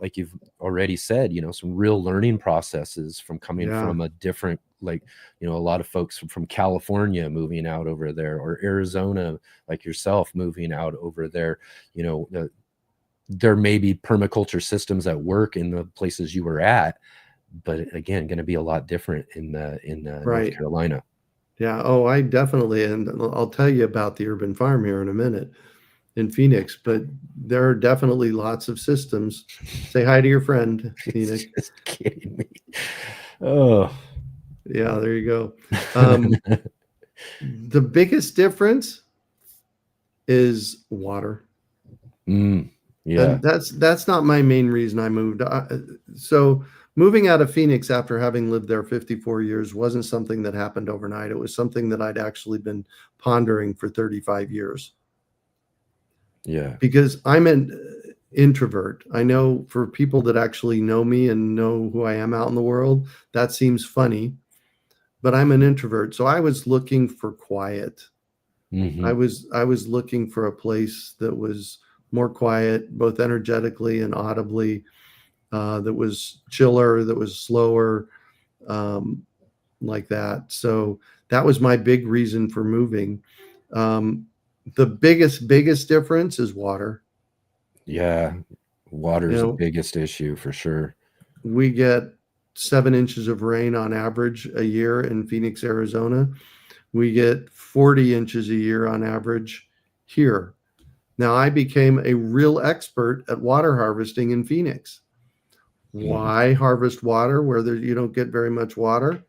like you've already said, you know, some real learning processes from coming Yeah. from a different, like, you know, a lot of folks from California moving out over there, or Arizona like yourself moving out over there. You know, there may be permaculture systems at work in the places you were at, but again, going to be a lot different in North Right. Carolina. Yeah. Oh, I definitely, and I'll tell you about the urban farm here in a minute in Phoenix, but there are definitely lots of systems. Say hi to your friend, It's Enoch. just kidding me. Oh, Yeah, there you go. The biggest difference is water. yeah. And that's not my main reason I moved. So moving out of Phoenix after having lived there 54 years wasn't something that happened overnight. It was something that I'd actually been pondering for 35 years. Yeah. Because I'm an introvert. I know for people that actually know me and know who I am out in the world, that seems funny, but I'm an introvert. So I was looking for quiet. I was looking for a place that was more quiet, both energetically and audibly, that was chiller, that was slower, like that. So that was my big reason for moving. The biggest difference is water. Yeah. Water You is the know, biggest issue for sure. we get 7 inches of rain on average a year in Phoenix, Arizona. We get 40 inches a year on average here. Now, I became a real expert at water harvesting in Phoenix. Why harvest water where you don't get very much water?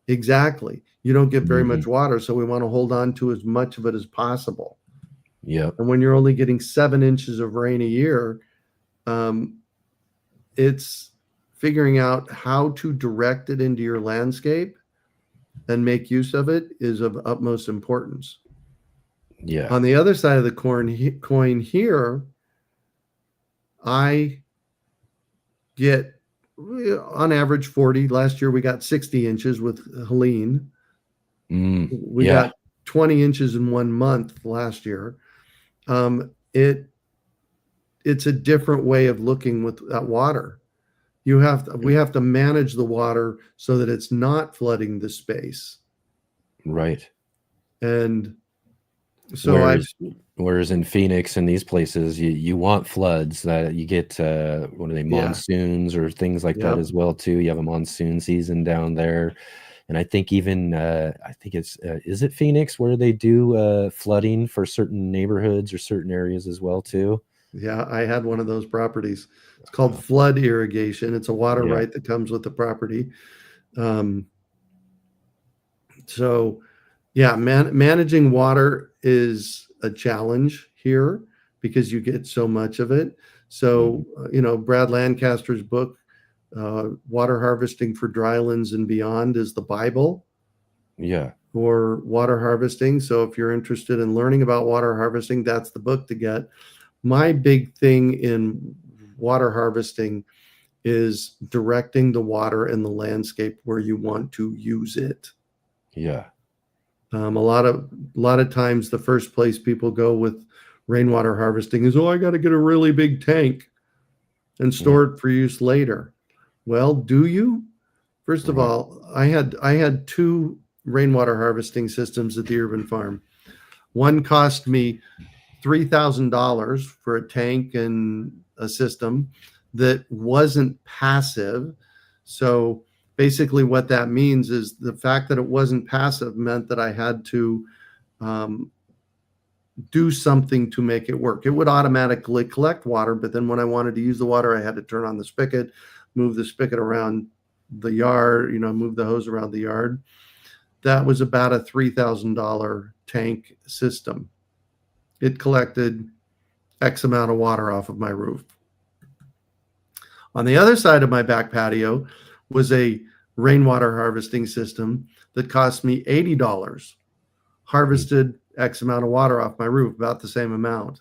Exactly. You don't get very much water, so we want to hold on to as much of it as possible. Yep. And when you're only getting 7 inches of rain a year, it's figuring out how to direct it into your landscape and make use of it is of utmost importance. Yeah. On the other side of the coin here, I get on average 40. Last year we got 60 inches with Helene. We Yeah. got 20 inches in 1 month last year. It's a different way of looking at water. We have to manage the water so that it's not flooding the space. Right. And so Whereas Whereas in Phoenix and these places, you want floods that you get, what are they, Yeah. monsoons or things like that Yep. as well too. You have a monsoon season down there. And I think even, I think it's, is it Phoenix where they do flooding for certain neighborhoods or certain areas as well too? Yeah, I had one of those properties. It's called flood irrigation. It's a water Yeah. right that comes with the property. So yeah, managing water is a challenge here because you get so much of it. So, Brad Lancaster's book, Water Harvesting for Drylands and Beyond, is the Bible Yeah. for water harvesting. So if you're interested in learning about water harvesting, that's the book to get. My big thing in water harvesting is directing the water in the landscape where you want to use it. Yeah. A lot of times the first place people go with rainwater harvesting is, I got to get a really big tank and store it for use later. Well, do you? First of all, I had 2 rainwater harvesting systems at the urban farm. One cost me $3,000 for a tank and a system that wasn't passive. So basically what that means is the fact that it wasn't passive meant that I had to do something to make it work. It would automatically collect water, but then when I wanted to use the water, I had to turn on the spigot, move the spigot around the yard, move the hose around the yard. That was about a $3,000 tank system. It collected X amount of water off of my roof. On the other side of my back patio was a rainwater harvesting system that cost me $80. Harvested X amount of water off my roof, about the same amount.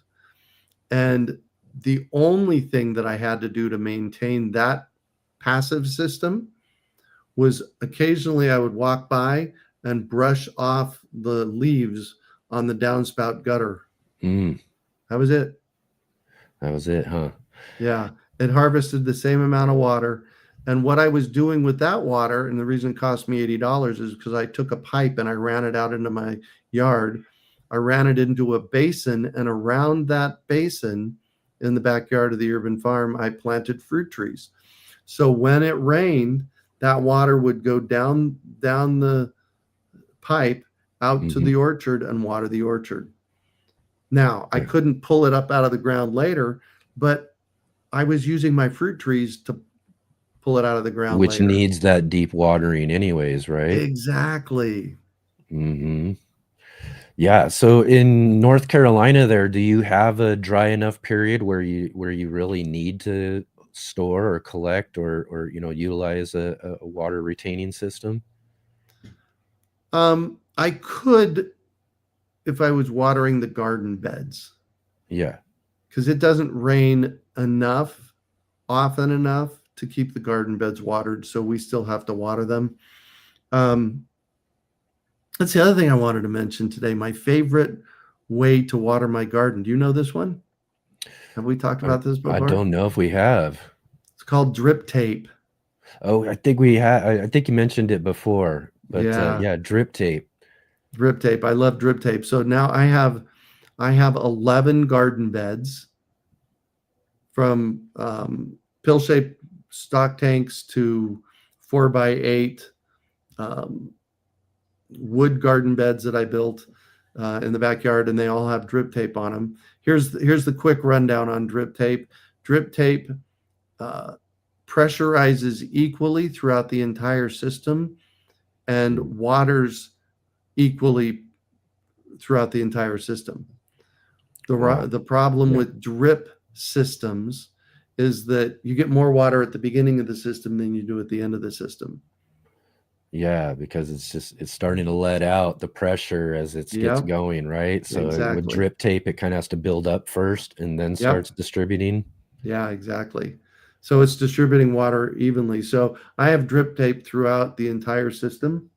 And the only thing that I had to do to maintain that passive system was occasionally I would walk by and brush off the leaves on the downspout gutter. That was it. That was it, huh? Yeah. It harvested the same amount of water. And what I was doing with that water, and the reason it cost me $80 is because I took a pipe and I ran it out into my yard. I ran it into a basin, and around that basin in the backyard of the urban farm, I planted fruit trees. So when it rained, that water would go down the pipe out to the orchard and water the orchard. Now, I couldn't pull it up out of the ground later, but I was using my fruit trees to pull it out of the ground Which later. needs that deep watering anyways, right? Exactly. Yeah. So in North Carolina there, do you have a dry enough period where you really need to store or collect or utilize a water retaining system? I could if I was watering the garden beds. Yeah. Because it doesn't rain often enough to keep the garden beds watered, so we still have to water them. That's the other thing I wanted to mention today. My favorite way to water my garden. Do you know this one? Have we talked about this before? I don't know if we have. It's called drip tape. Oh, I think we had. I think you mentioned it before, but Yeah. drip tape. Drip tape. I love drip tape. So now I have 11 garden beds, from pill-shaped stock tanks to 4x8 wood garden beds that I built in the backyard, and they all have drip tape on them. Here's the quick rundown on drip tape. Drip tape pressurizes equally throughout the entire system and waters equally throughout the entire system. The problem with drip systems is that you get more water at the beginning of the system than you do at the end of the system. Yeah, because it's starting to let out the pressure as it gets going, right? So with drip tape, it kind of has to build up first and then starts distributing. Yeah, exactly. So it's distributing water evenly. So I have drip tape throughout the entire system,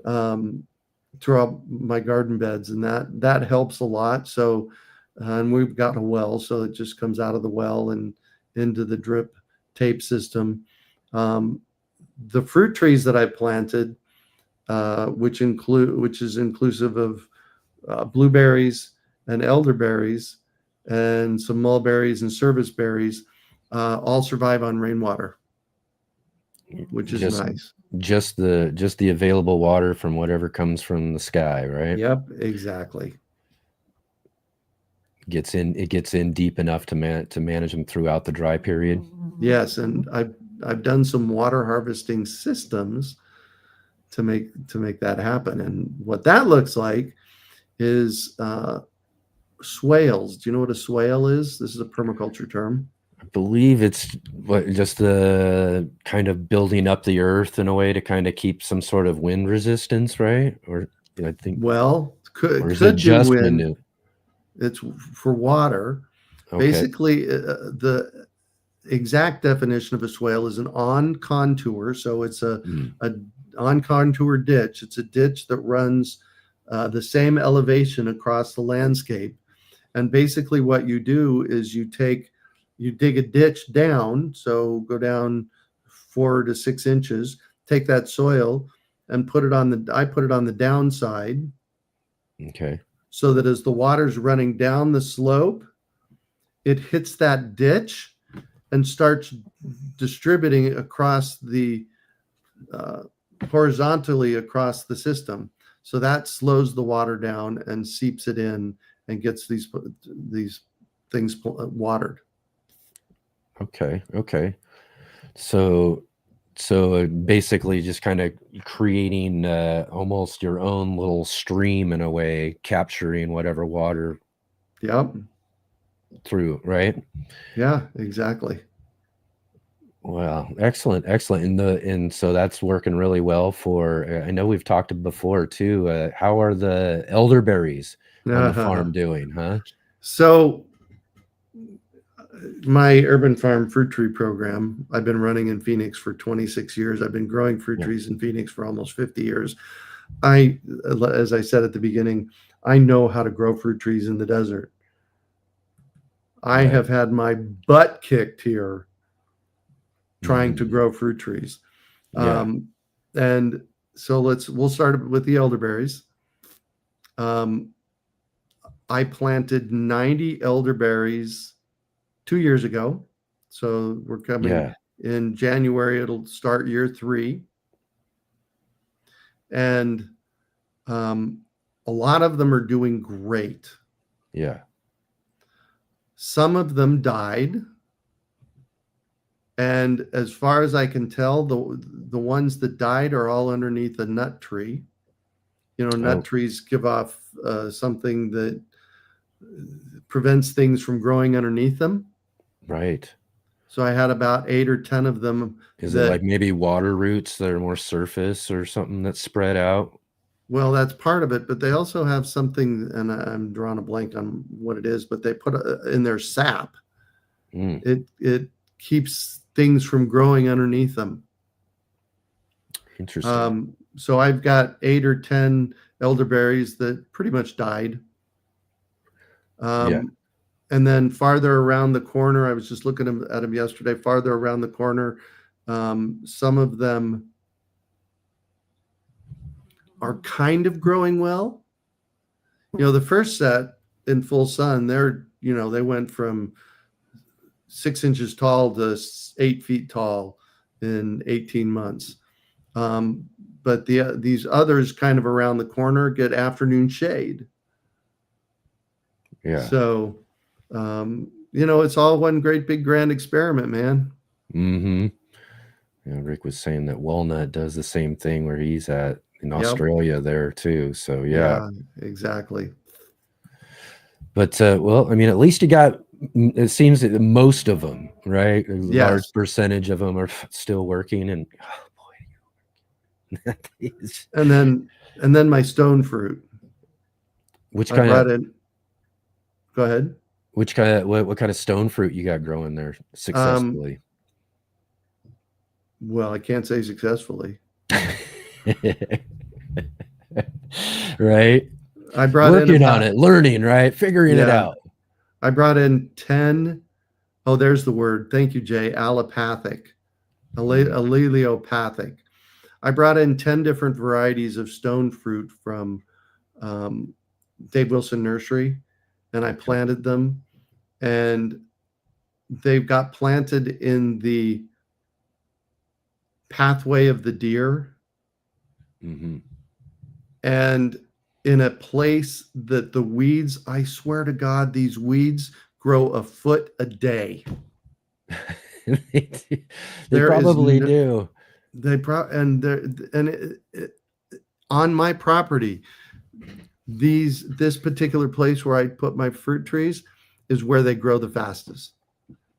throughout my garden beds, and that helps a lot. So, and we've got a well, so it just comes out of the well and into the drip tape system. The fruit trees that I planted, which is inclusive of blueberries and elderberries and some mulberries and service berries all survive on rainwater, which is nice. Just the available water from whatever comes from the sky, right? Yep, exactly. It gets in deep enough to manage them throughout the dry period. Yes, and I've done some water harvesting systems to make that happen. And what that looks like is swales. Do you know what a swale is? This is a permaculture term. I believe it's just the kind of building up the earth in a way to kind of keep some sort of wind resistance, right? Or I think, well, could it just wind. manure? It's for water. Okay. Basically, the exact definition of a swale is an on contour. So it's a on contour ditch. It's a ditch that runs the same elevation across the landscape. And basically what you do is you dig a ditch down. So go down 4 to 6 inches, take that soil and I put it on the downside. Okay. So that as the water's running down the slope, it hits that ditch and starts distributing across the horizontally across the system. So that slows the water down and seeps it in and gets these things watered. Okay. So basically just kind of creating almost your own little stream in a way, capturing whatever water through, right? Yeah, exactly. Wow, excellent. And so that's working really well for, I know we've talked before too. How are the elderberries on the farm doing, huh? So my urban farm fruit tree program, I've been running in Phoenix for 26 years. I've been growing fruit trees in Phoenix for almost 50 years. As I said at the beginning, I know how to grow fruit trees in the desert. I have had my butt kicked here trying to grow fruit trees. And so we'll start with the elderberries. I planted 90 elderberries 2 years ago. So we're coming in January. It'll start year 3. And a lot of them are doing great. Yeah. Some of them died. And as far as I can tell, the ones that died are all underneath a nut tree. You know, nut trees give off something that prevents things from growing underneath them. Right. So I had about 8 or 10 of them. Is it like maybe water roots that are more surface or something that's spread out? Well, that's part of it, but they also have something, and I'm drawing a blank on what it is, but they put in their sap. It keeps things from growing underneath them. Interesting. So I've got 8 or 10 elderberries that pretty much died. And then farther around the corner, I was just looking at them yesterday, farther around the corner, some of them are kind of growing well. You know, the first set in full sun, they went from 6 inches tall to 8 feet tall in 18 months. But these others kind of around the corner get afternoon shade. Yeah. So, it's all one great big grand experiment, man. Mm-hmm. Yeah, Rick was saying that Walnut does the same thing where he's at in Australia there too. So yeah, exactly. But well, I mean, at least you got. It seems that most of them, right? A large percentage of them are still working, and oh boy, and then my stone fruit. Which kind of? Go ahead. Which kind of what kind of stone fruit you got growing there successfully? Well, I can't say successfully. Right. I brought working on it, learning, right? Figuring it out. I brought in 10. Oh, there's the word. Thank you, Jay. Allopathic, alleliopathic. I brought in 10 different varieties of stone fruit from Dave Wilson Nursery. and I planted them, and they've got planted in the pathway of the deer, and in a place that the weeds, I swear to God, these weeds grow a foot a day. They probably do. On my property, this particular place where I put my fruit trees is where they grow the fastest.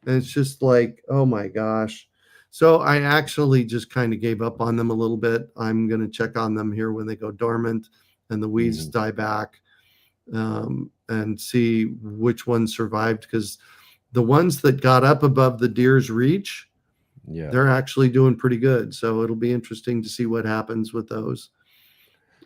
And it's just like, oh my gosh. So I actually just kind of gave up on them a little bit. I'm going to check on them here when they go dormant and the weeds die back, and see which ones survived, because the ones that got up above the deer's reach, they're actually doing pretty good. So it'll be interesting to see what happens with those.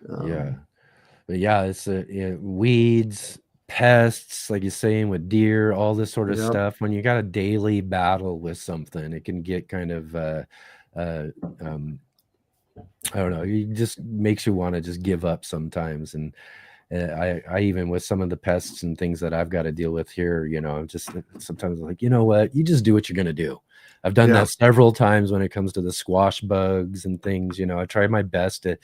But yeah, it's weeds, pests, like you're saying, with deer, all this sort of stuff. When you got a daily battle with something, it can get kind of I don't know, it just makes you want to just give up sometimes. And I even, with some of the pests and things that I've got to deal with here, you know, I'm just sometimes like, you know what, you just do what you're gonna do. I've done that several times when it comes to the squash bugs and things. You know, I try my best to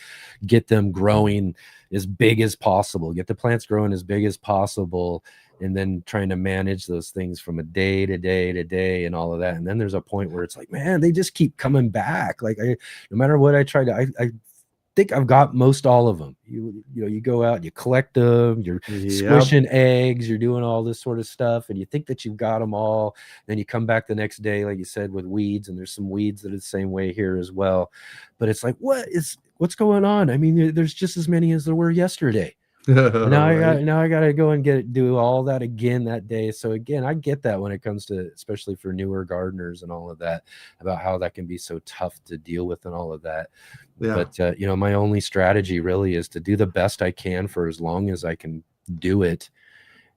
get them growing as big as possible, get the plants growing as big as possible, and then trying to manage those things from a day to day to day and all of that. And then there's a point where it's like, man, they just keep coming back. Like no matter what I try to, I think I've got most all of them. You know, you go out, you collect them, you're squishing eggs, you're doing all this sort of stuff, and you think that you've got them all. Then you come back the next day, like you said, with weeds, and there's some weeds that are the same way here as well. But it's like, what's going on? I mean, there's just as many as there were yesterday. Now I gotta go and do all that again that day. So again, I get that when it comes to, especially for newer gardeners and all of that, about how that can be so tough to deal with and all of that. But you know, my only strategy really is to do the best I can for as long as I can do it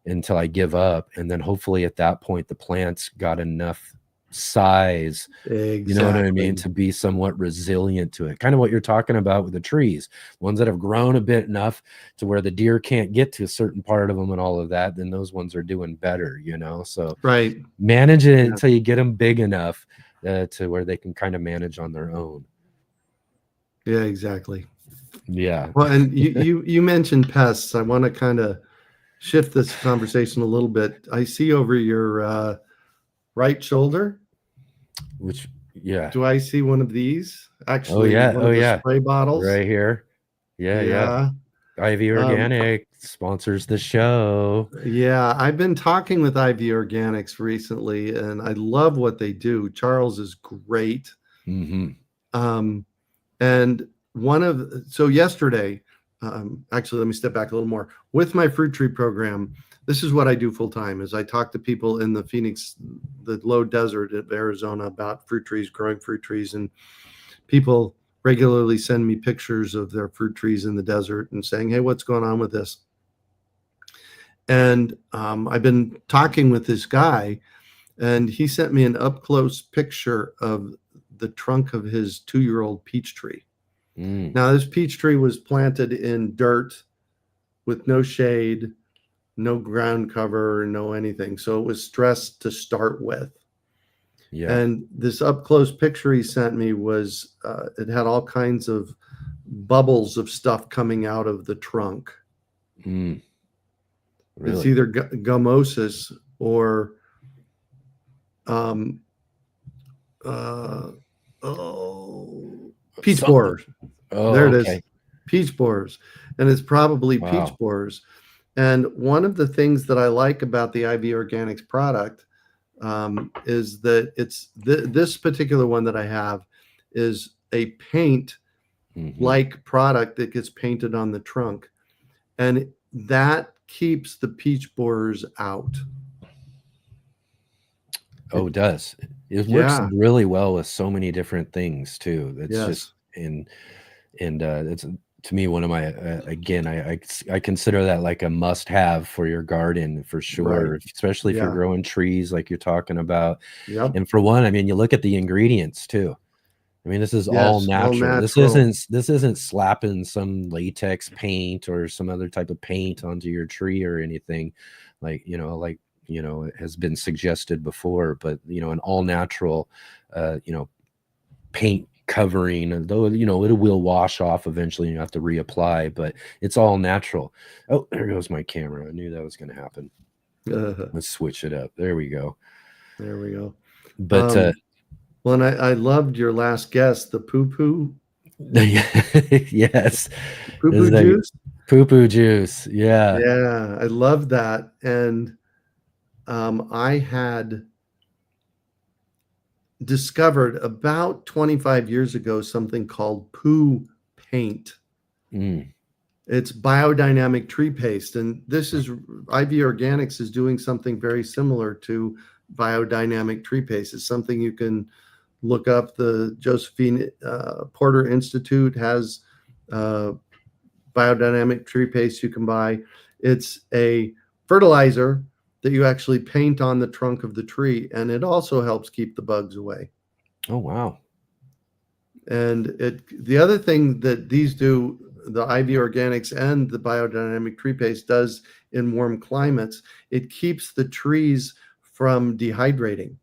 until I give up, and then hopefully at that point the plants got enough size, you know what I mean, to be somewhat resilient to it. Kind of what you're talking about with the trees, ones that have grown a bit enough to where the deer can't get to a certain part of them and all of that, then those ones are doing better, you know. So manage it until you get them big enough to where they can kind of manage on their own. Yeah, exactly. Yeah. Well, and you mentioned pests. I want to kind of shift this conversation a little bit. I see over your right shoulder. Which, do I see one of these? Actually, spray bottles right here. Yeah. Ivy Organic sponsors the show. Yeah, I've been talking with Ivy Organics recently, and I love what they do. Charles is great. And so yesterday, actually, let me step back a little more. With my fruit tree program, this is what I do full time, is I talk to people in the Phoenix, the low desert of Arizona, about fruit trees, growing fruit trees. And people regularly send me pictures of their fruit trees in the desert and saying, hey, what's going on with this? And I've been talking with this guy, and he sent me an up close picture of the trunk of his 2-year-old peach tree. Now, this peach tree was planted in dirt with no shade, no ground cover, no anything. So it was stressed to start with. And this up close picture he sent me was, it had all kinds of bubbles of stuff coming out of the trunk. Really? It's either gummosis or peach borers. There it is. Peach borers. And it's probably peach borers. And one of the things that I like about the IV Organics product is that it's this particular one that I have is a paint like product that gets painted on the trunk, and that keeps the peach borers out. Oh, it does. It works really well with so many different things too. That's just it's, to me, one of my again, I consider that like a must-have for your garden for sure, especially if you're growing trees like you're talking about. And for one, I mean, you look at the ingredients too. I mean, this is all Yes, all natural. natural. This isn't slapping some latex paint or some other type of paint onto your tree or anything like, it has been suggested before, but an all natural paint covering, though it will wash off eventually and you have to reapply, but it's all natural. Oh, there goes my camera. I knew that was going to happen. Let's switch it up. There we go. There we go. But well, and I loved your last guest, the poo-poo. yes. Poo-poo juice. Poo-poo juice. Yeah. Yeah, I love that. And I had discovered about 25 years ago something called poo paint. It's biodynamic tree paste, and this is IV Organics is doing something very similar to biodynamic tree paste. It's something you can look up. The Josephine Porter Institute has biodynamic tree paste you can buy. It's a fertilizer that you actually paint on the trunk of the tree, and it also helps keep the bugs away. Oh, wow. And the other thing that these do, the IV Organics and the biodynamic tree paste does in warm climates, it keeps the trees from dehydrating.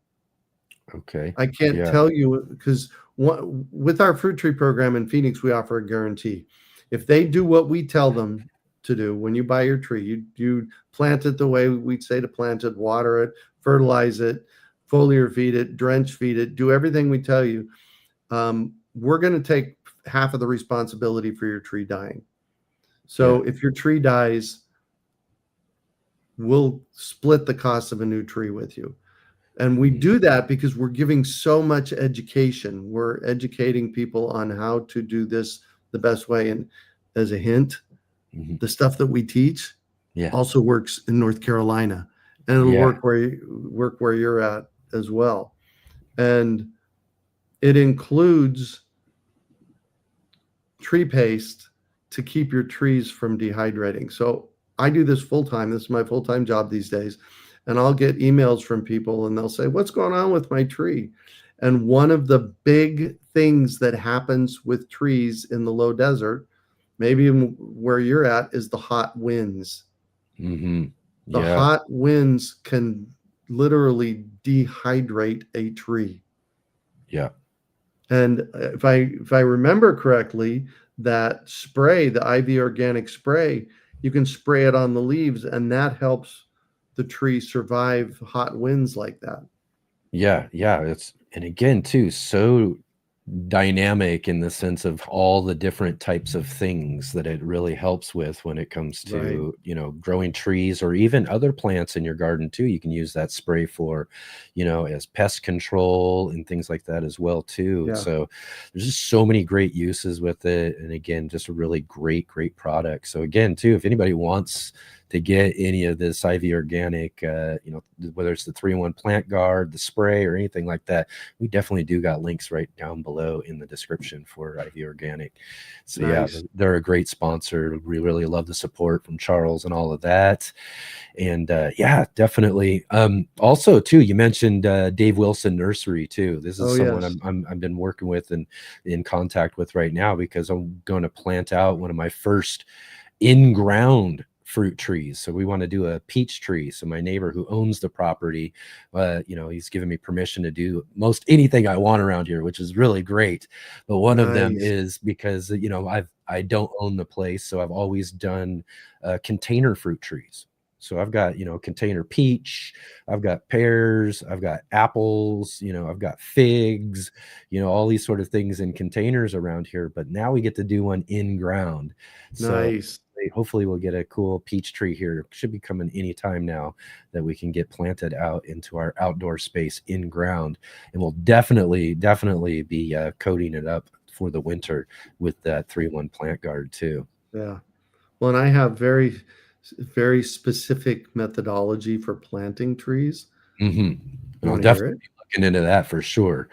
Okay. I can't tell you, because with our fruit tree program in Phoenix, we offer a guarantee. If they do what we tell them to do, when you buy your tree, you plant it the way we'd say to plant it, water it, fertilize it, foliar feed it, drench feed it, do everything we tell you. We're going to take half of the responsibility for your tree dying. So if your tree dies, we'll split the cost of a new tree with you. And we do that because we're giving so much education. We're educating people on how to do this the best way. And as a hint, the stuff that we teach also works in North Carolina, and it'll work where you're at as well. And it includes tree paste to keep your trees from dehydrating. So I do this full time. This is my full-time job these days. And I'll get emails from people and they'll say, what's going on with my tree? And one of the big things that happens with trees in the low desert, maybe where you're at, is the hot winds. The hot winds can literally dehydrate a tree. Yeah. And if I remember correctly, that spray, the IV Organic spray, you can spray it on the leaves, and that helps the tree survive hot winds like that. Yeah. And again, too, so dynamic in the sense of all the different types of things that it really helps with when it comes to growing trees or even other plants in your garden too. You can use that spray for as pest control and things like that as well too. So there's just so many great uses with it, and again, just a really great product. So again too, if anybody wants to get any of this IV Organic, whether it's the 3-in-1 Plant Guard, the spray, or anything like that, we definitely do got links right down below in the description for IV Organic. So they're a great sponsor. We really love the support from Charles and all of that. And definitely. Also too, you mentioned Dave Wilson Nursery too. This is someone I've been working with and in contact with right now, because I'm going to plant out one of my first in-ground fruit trees. So we want to do a peach tree. So my neighbor who owns the property, he's given me permission to do most anything I want around here, which is really great. But one of them is because, I don't own the place. So I've always done container fruit trees. So I've got, container peach, I've got pears, I've got apples, I've got figs, all these sort of things in containers around here. But now we get to do one in ground. Nice. So hopefully we'll get a cool peach tree here. It should be coming anytime now that we can get planted out into our outdoor space in ground. And we'll definitely be coating it up for the winter with that 3-in-1 Plant Guard too. Yeah. Well, and I have very specific methodology for planting trees. I'll definitely be looking into that for sure.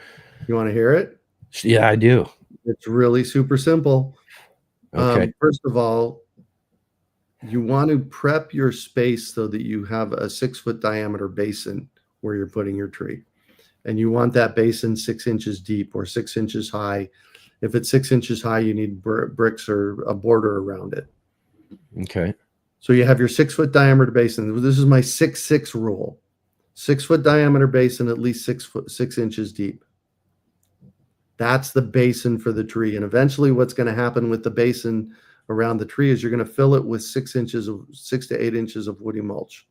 You want to hear it? Yeah, I do. It's really super simple. Okay. First of all, you want to prep your space so that you have a 6-foot diameter basin where you're putting your tree. and you want that basin 6 inches deep or 6 inches high. If it's 6 inches high, you need bricks or a border around it. Okay. So you have your 6 foot diameter basin. This is my 6-6 rule. 6 foot diameter basin, at least 6 inches deep. That's the basin for the tree. And eventually what's going to happen with the basin around the tree is you're going to fill it with 6 to 8 inches of woody mulch.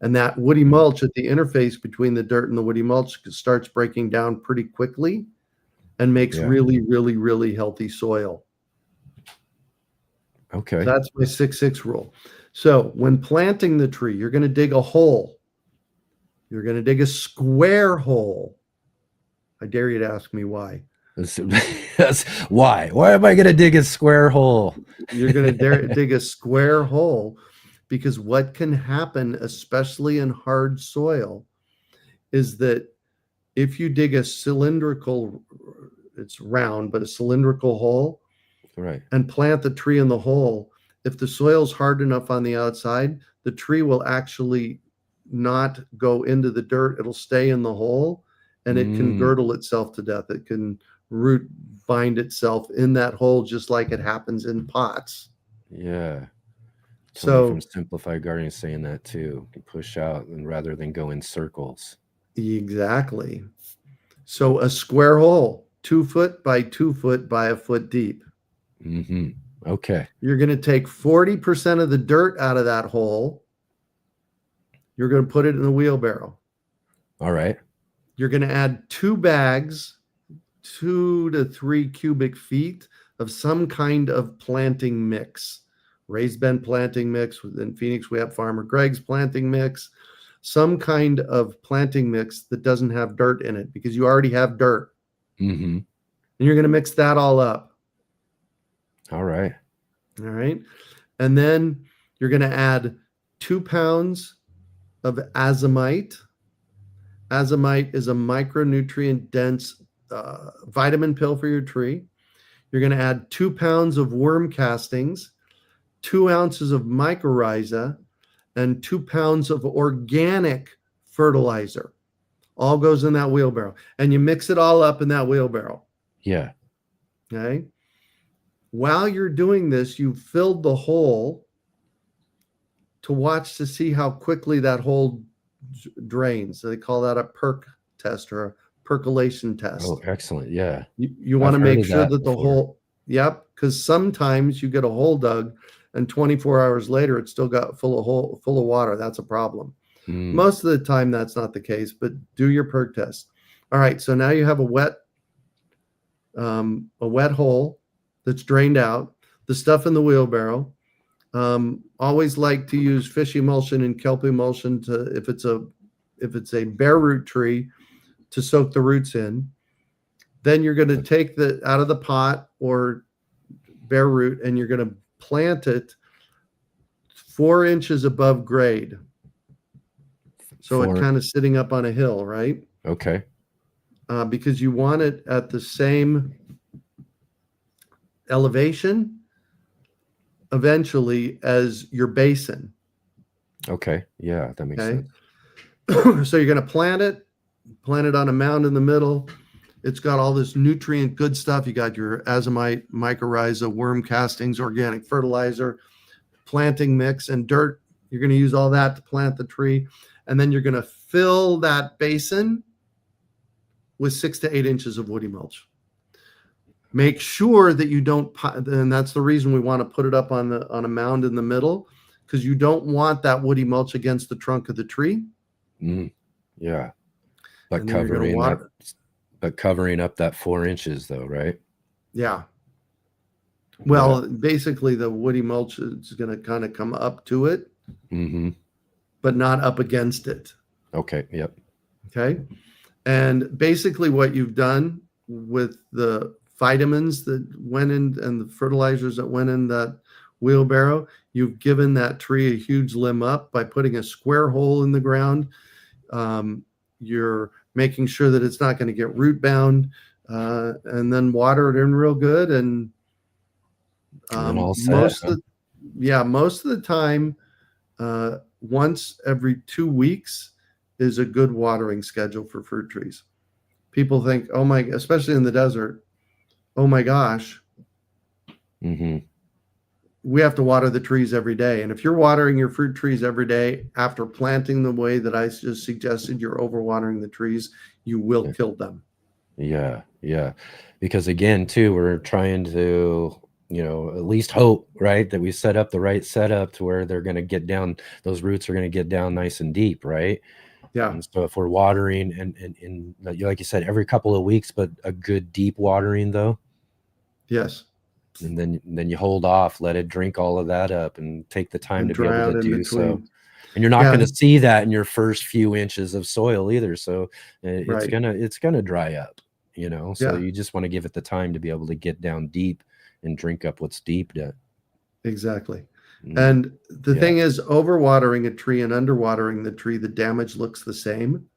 And that woody mulch at the interface between the dirt and the woody mulch starts breaking down pretty quickly and makes really, really, really healthy soil. Okay. That's my 6-6 rule. So when planting the tree, you're going to dig a hole. You're going to dig a square hole. I dare you to ask me why. That's why. Why am I going to dig a square hole? You're going to dig a square hole because what can happen, especially in hard soil, is that if you dig a cylindrical, it's round, but a cylindrical hole, right, and plant the tree in the hole, if the soil's hard enough on the outside, the tree will actually not go into the dirt. It'll stay in the hole, and it can girdle itself to death. It can root bind itself in that hole, just like it happens in pots. Yeah. So from Simplified Gardening is saying that too. You can push out and rather than go in circles. Exactly. So a square hole, 2 foot by 2 foot by a foot deep. Okay. You're going to take 40% of the dirt out of that hole. You're going to put it in a wheelbarrow. All right. You're going to add 2 bags, 2 to 3 cubic feet of some kind of planting mix. Raised bed planting mix. In Phoenix, we have Farmer Greg's planting mix. Some kind of planting mix that doesn't have dirt in it because you already have dirt. And you're going to mix that all up. All right. All right. And then you're going to add 2 pounds of azomite. Azomite is a micronutrient dense vitamin pill for your tree. You're going to add 2 pounds of worm castings, 2 ounces of mycorrhiza, and 2 pounds of organic fertilizer. All goes in that wheelbarrow. And you mix it all up in that wheelbarrow. Yeah. Okay. While you're doing this, you've filled the hole to watch to see how quickly that hole drains. So they call that a perk test or a percolation test. Oh, excellent. Yeah. You want to make sure that the hole, because sometimes you get a hole dug and 24 hours later it's still got full of water. That's a problem. Most of the time that's not the case, but do your perk test. All right, so now you have a wet hole that's drained out. The stuff in the wheelbarrow. Always like to use fish emulsion and kelp emulsion to if it's a bare root tree to soak the roots in. Then you're going to take out of the pot or bare root and you're going to plant it 4 inches above grade. So it kind of sitting up on a hill, right? Okay. Because you want it at the same elevation eventually as your basin. Okay. Yeah, that makes sense. So you're going to plant it on a mound in the middle. It's got all this nutrient good stuff. You got your azomite, mycorrhiza, worm castings, organic fertilizer, planting mix, and dirt. You're going to use all that to plant the tree. And then you're going to fill that basin with 6 to 8 inches of woody mulch. Make sure that you don't, and that's the reason we want to put it up on a mound in the middle, because you don't want that woody mulch against the trunk of the tree. Yeah. But covering up that 4 inches though, right? Yeah. Well, basically the woody mulch is going to kind of come up to it, but not up against it. Okay. Yep. Okay. And basically what you've done with the vitamins that went in and the fertilizers that went in that wheelbarrow, you've given that tree a huge limb up by putting a square hole in the ground. You're making sure that it's not going to get root bound, and then water it in real good. And most of the time, once every 2 weeks is a good watering schedule for fruit trees. People think, oh my, especially in the desert, oh my gosh, we have to water the trees every day. And if you're watering your fruit trees every day after planting the way that I just suggested, you're overwatering the trees, you will kill them. Yeah. Because again, too, we're trying to, at least hope, right, that we set up the right setup to where they're going to get down, those roots are going to get down nice and deep, right? Yeah. And so if we're watering and like you said, every couple of weeks, but a good deep watering though. Yes. And then you hold off, let it drink all of that up and take the time to be able to do so. And you're not going to see that in your first few inches of soil either. So it's gonna dry up, so you just want to give it the time to be able to get down deep and drink up what's deep. Exactly. And the thing is, overwatering a tree and underwatering the tree, the damage looks the same.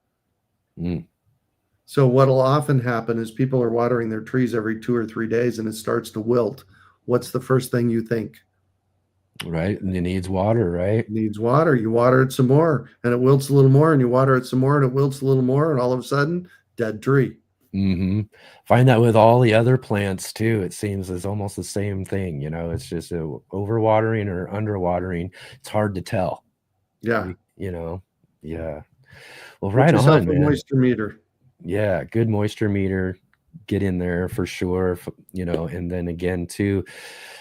So what'll often happen is people are watering their trees every 2 or 3 days and it starts to wilt. What's the first thing you think? Right. And it needs water, right? It needs water. You water it some more and it wilts a little more, and you water it some more and it wilts a little more, and all of a sudden, dead tree. Find that with all the other plants too. It seems it's almost the same thing. It's just overwatering or underwatering. It's hard to tell. Yeah. Yeah. Well, right on, man. Moisture meter. Yeah, good moisture meter. Get in there for sure. And then again too,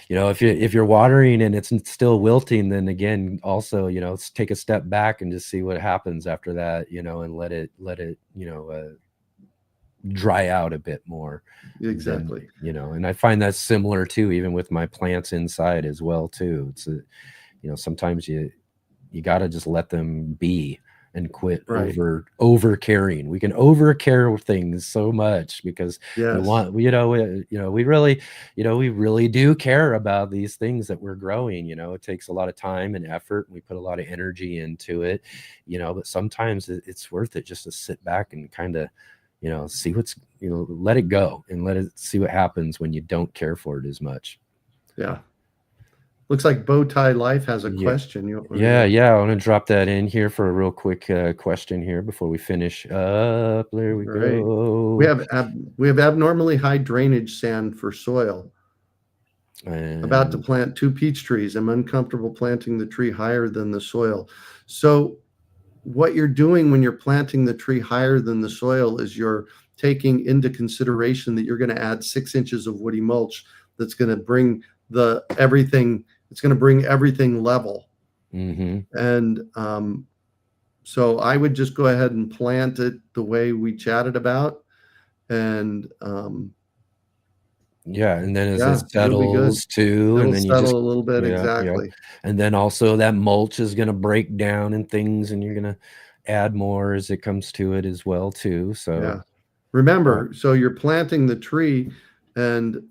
if you're watering and it's still wilting, then again also take a step back and just see what happens after that. And let it dry out a bit more. Exactly. And I find that similar too, even with my plants inside as well too. It's sometimes you got to just let them be and quit over caring. We can over care things so much because we really do care about these things that we're growing. It takes a lot of time and effort, and we put a lot of energy into it, but sometimes it's worth it just to sit back and kind of see what's, let it go and let it see what happens when you don't care for it as much. Yeah. Looks like Bowtie Life has a question. Yeah. I want to drop that in here for a real quick question here before we finish up. There we go. We have abnormally high drainage sand for soil. About to plant 2 peach trees. I'm uncomfortable planting the tree higher than the soil. So what you're doing when you're planting the tree higher than the soil is you're taking into consideration that you're going to add 6 inches of woody mulch that's going to bring everything level. And so I would just go ahead and plant it the way we chatted about. And and then as it settles too, and then you just settle a little bit. Exactly. And then also that mulch is going to break down and things, and you're going to add more as it comes to it as well too. So remember, so you're planting the tree, and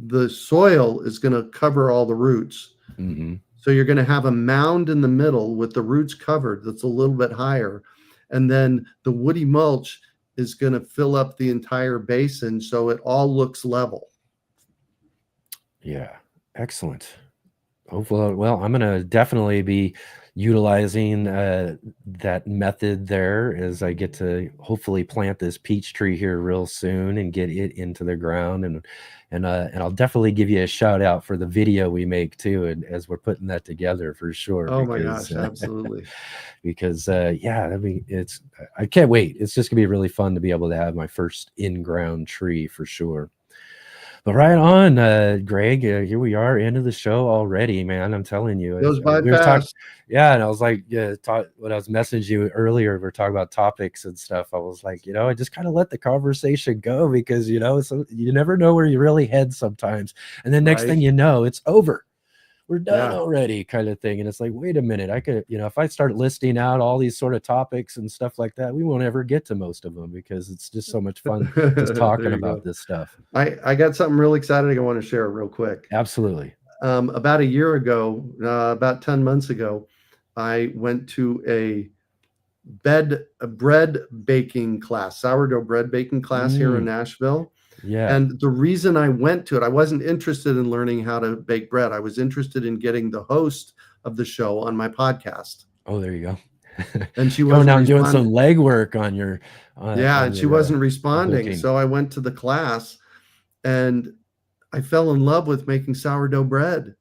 the soil is going to cover all the roots. So you're going to have a mound in the middle with the roots covered that's a little bit higher, and then the woody mulch is going to fill up the entire basin so it all looks level. Yeah, excellent. Hopefully, well, I'm going to definitely be utilizing that method there as I get to hopefully plant this peach tree here real soon and get it into the ground, and I'll definitely give you a shout out for the video we make too, and as we're putting that together for sure. Oh my gosh, absolutely. Because I mean, I can't wait. It's just gonna be really fun to be able to have my first in-ground tree for sure. But right on, Greg, here we are, end of the show already, man. I'm telling you. It goes by fast. And I was like, when I was messaging you earlier, we were talking about topics and stuff. I was like, I just kind of let the conversation go because, so you never know where you really head sometimes. And then next thing you know, it's over. We're done already, kind of thing. And it's like, wait a minute, I could, if I start listing out all these sort of topics and stuff like that, we won't ever get to most of them because it's just so much fun just talking about this stuff. I got something really exciting I want to share real quick. Absolutely. About a year ago, about 10 months ago, I went to a bread baking class, sourdough bread baking class here in Nashville. Yeah. And the reason I went to it, I wasn't interested in learning how to bake bread. I was interested in getting the host of the show on my podcast. Oh, there you go. and she Going wasn't down doing some responding. legwork on your Yeah, on and she your wasn't responding. booking. So I went to the class and I fell in love with making sourdough bread.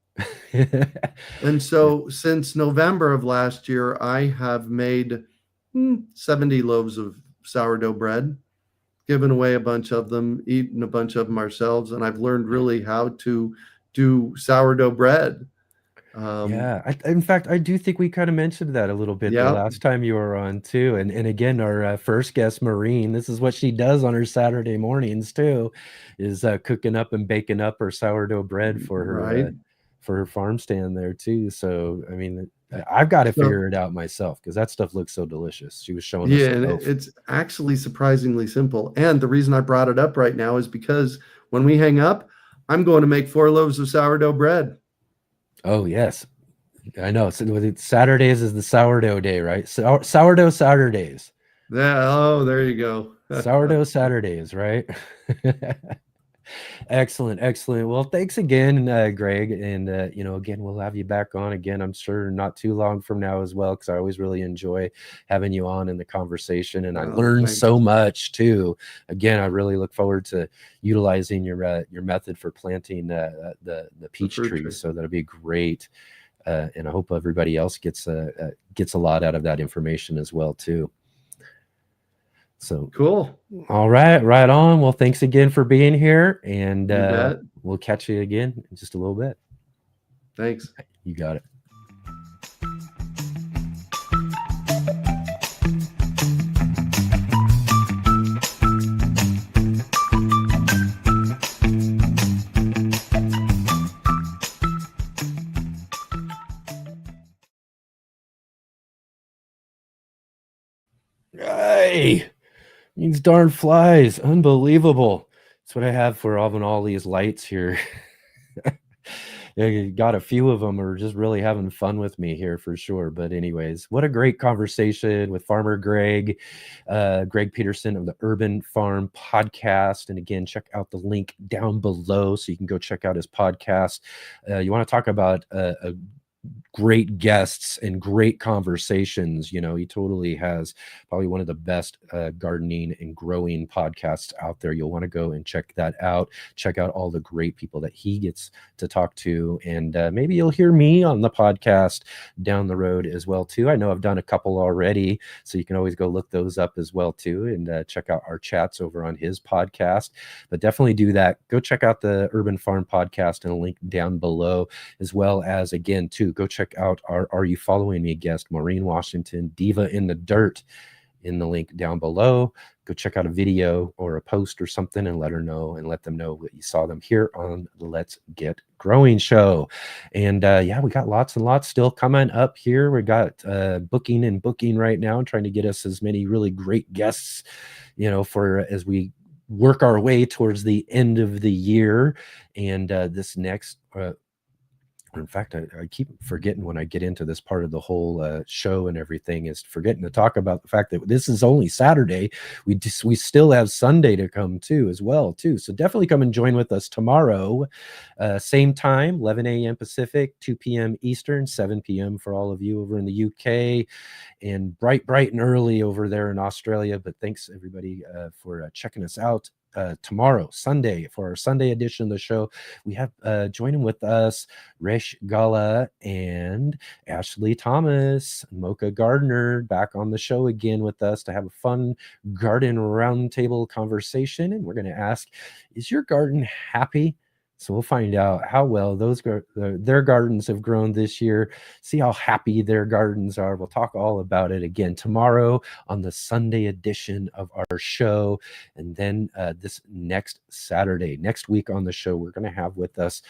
And so since November of last year, I have made 70 loaves of sourdough bread, given away a bunch of them, eaten a bunch of them ourselves, and I've learned really how to do sourdough bread. Yeah, in fact, I do think we kind of mentioned that a little bit the Yeah. last time you were on too. And again, our first guest, Maureen, this is what she does on her Saturday mornings too, is cooking up and baking up her sourdough bread Right. for her farm stand there too. So I mean, I've got to So, figure it out myself because that stuff looks so delicious. She was showing us yeah, the and loaf. it's actually surprisingly simple. And the reason I brought it up right now is because when we hang up, I'm going to make 4 loaves of sourdough bread. Oh yes, I know. So Saturdays is the sourdough day, right? Sourdough Saturdays. Yeah. Oh, there you go. Sourdough Saturdays, right? Excellent, excellent. Well, thanks again, Greg. And again, we'll have you back on again, I'm sure not too long from now as well, because I always really enjoy having you on in the conversation. And I learned Thanks. so much too. Again, I really look forward to utilizing your method for planting the peach fruit trees. tree. So that'll be great. And I hope everybody else gets a lot out of that information as well too. So Cool. All right, right on. Well, thanks again for being here, and You bet. we'll catch you again in just a little bit. Thanks. You got it. Hey, these darn flies, unbelievable. That's what I have for all these lights here. Yeah, got a few of them are just really having fun with me here for sure. But anyways, what a great conversation with Farmer Greg Peterson of the Urban Farm Podcast. And again, check out the link down below so you can go check out his podcast. You want to talk about a great guests and great conversations. He totally has probably one of the best gardening and growing podcasts out there. You'll want to go and check that out. Check out all the great people that he gets to talk to, and maybe you'll hear me on the podcast down the road as well too. I know I've done a couple already, so you can always go look those up as well too, and check out our chats over on his podcast. But definitely do that. Go check out the Urban Farm Podcast and a link down below, as well as again too, go check out our Are You Following Me guest, Maureen Washington, Diva in the Dirt, in the link down below. Go check out a video or a post or something and let them know that you saw them here on the Let's Get Growing show. And we got lots and lots still coming up here. We got booking right now, trying to get us as many really great guests, for as we work our way towards the end of the year. And this next in fact, I keep forgetting when I get into this part of the whole show and everything, is forgetting to talk about the fact that this is only Saturday. We still have Sunday to come too as well too. So definitely come and join with us tomorrow, same time, 11 a.m. Pacific, 2 p.m. Eastern, 7 p.m. for all of you over in the UK, and bright and early over there in Australia. But thanks everybody for checking us out. Tomorrow, Sunday, for our Sunday edition of the show, we have joining with us Resh Gala and Ashley Thomas, Mocha Gardner, back on the show again with us to have a fun garden roundtable conversation. And we're going to ask, is your garden happy? So we'll find out how well their gardens have grown this year, see how happy their gardens are. We'll talk all about it again tomorrow on the Sunday edition of our show. And then this next Saturday, next week on the show, we're going to have with us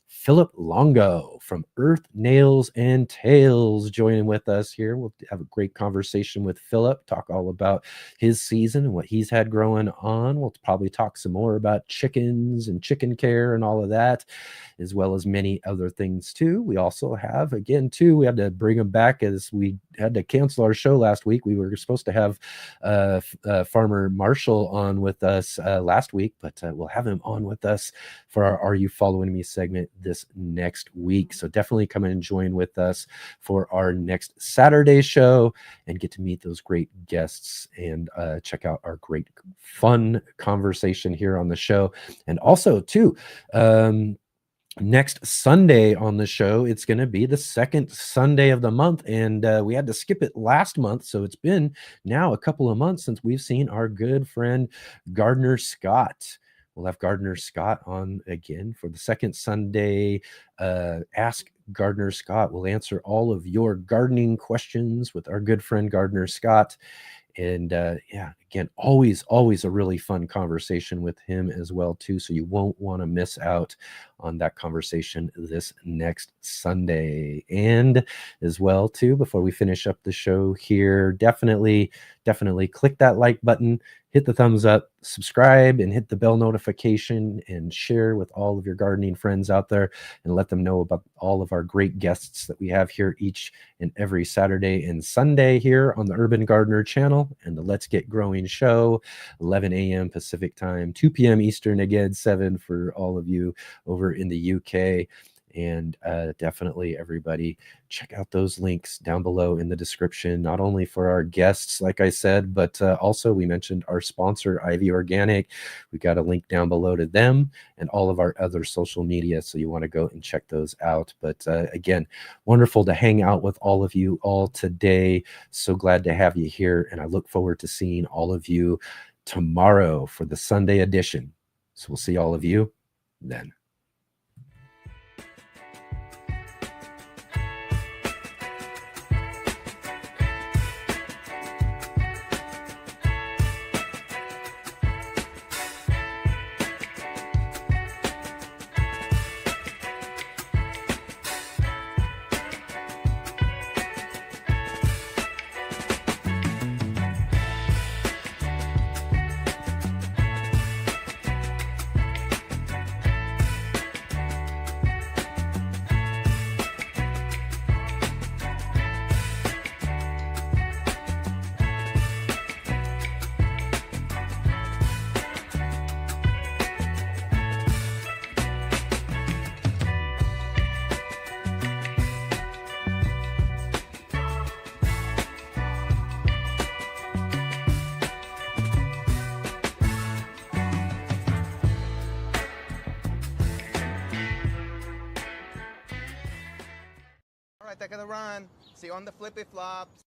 Philip Longo from Earth, Nails, and Tails joining with us here. We'll have a great conversation with Philip, talk all about his season and what he's had growing on. We'll probably talk some more about chickens and chicken care and all of that, as well as many other things too. We also have, again, too, we had to bring him back as we had to cancel our show last week. We were supposed to have Farmer Marshall on with us last week, but we'll have him on with us for our Are You Following Me segment this next week. So definitely come and join with us for our next Saturday show and get to meet those great guests and check out our great fun conversation here on the show. And also too, next Sunday on the show, it's going to be the second Sunday of the month, and we had to skip it last month, so it's been now a couple of months since we've seen our good friend Gardner Scott. We'll have Gardner Scott on again for the second Sunday. Ask Gardner Scott. We'll answer all of your gardening questions with our good friend Gardner Scott. And yeah, again, always a really fun conversation with him as well too. So you won't want to miss out on that conversation this next Sunday. And as well too, before we finish up the show here, definitely click that like button, hit the thumbs up, subscribe, and hit the bell notification, and share with all of your gardening friends out there, and let them know about all of our great guests that we have here each and every Saturday and Sunday here on the Urban Gardener channel and the Let's Get Growing show, 11 a.m. Pacific time, 2 p.m. Eastern, again, 7 for all of you over in the UK. And definitely, everybody, check out those links down below in the description, not only for our guests, like I said, but also we mentioned our sponsor, Ivy Organic. We got a link down below to them and all of our other social media, so you want to go and check those out. But again, wonderful to hang out with all of you all today. So glad to have you here, and I look forward to seeing all of you tomorrow for the Sunday edition. So we'll see all of you then. All right, take the run. See you on the flippy flops.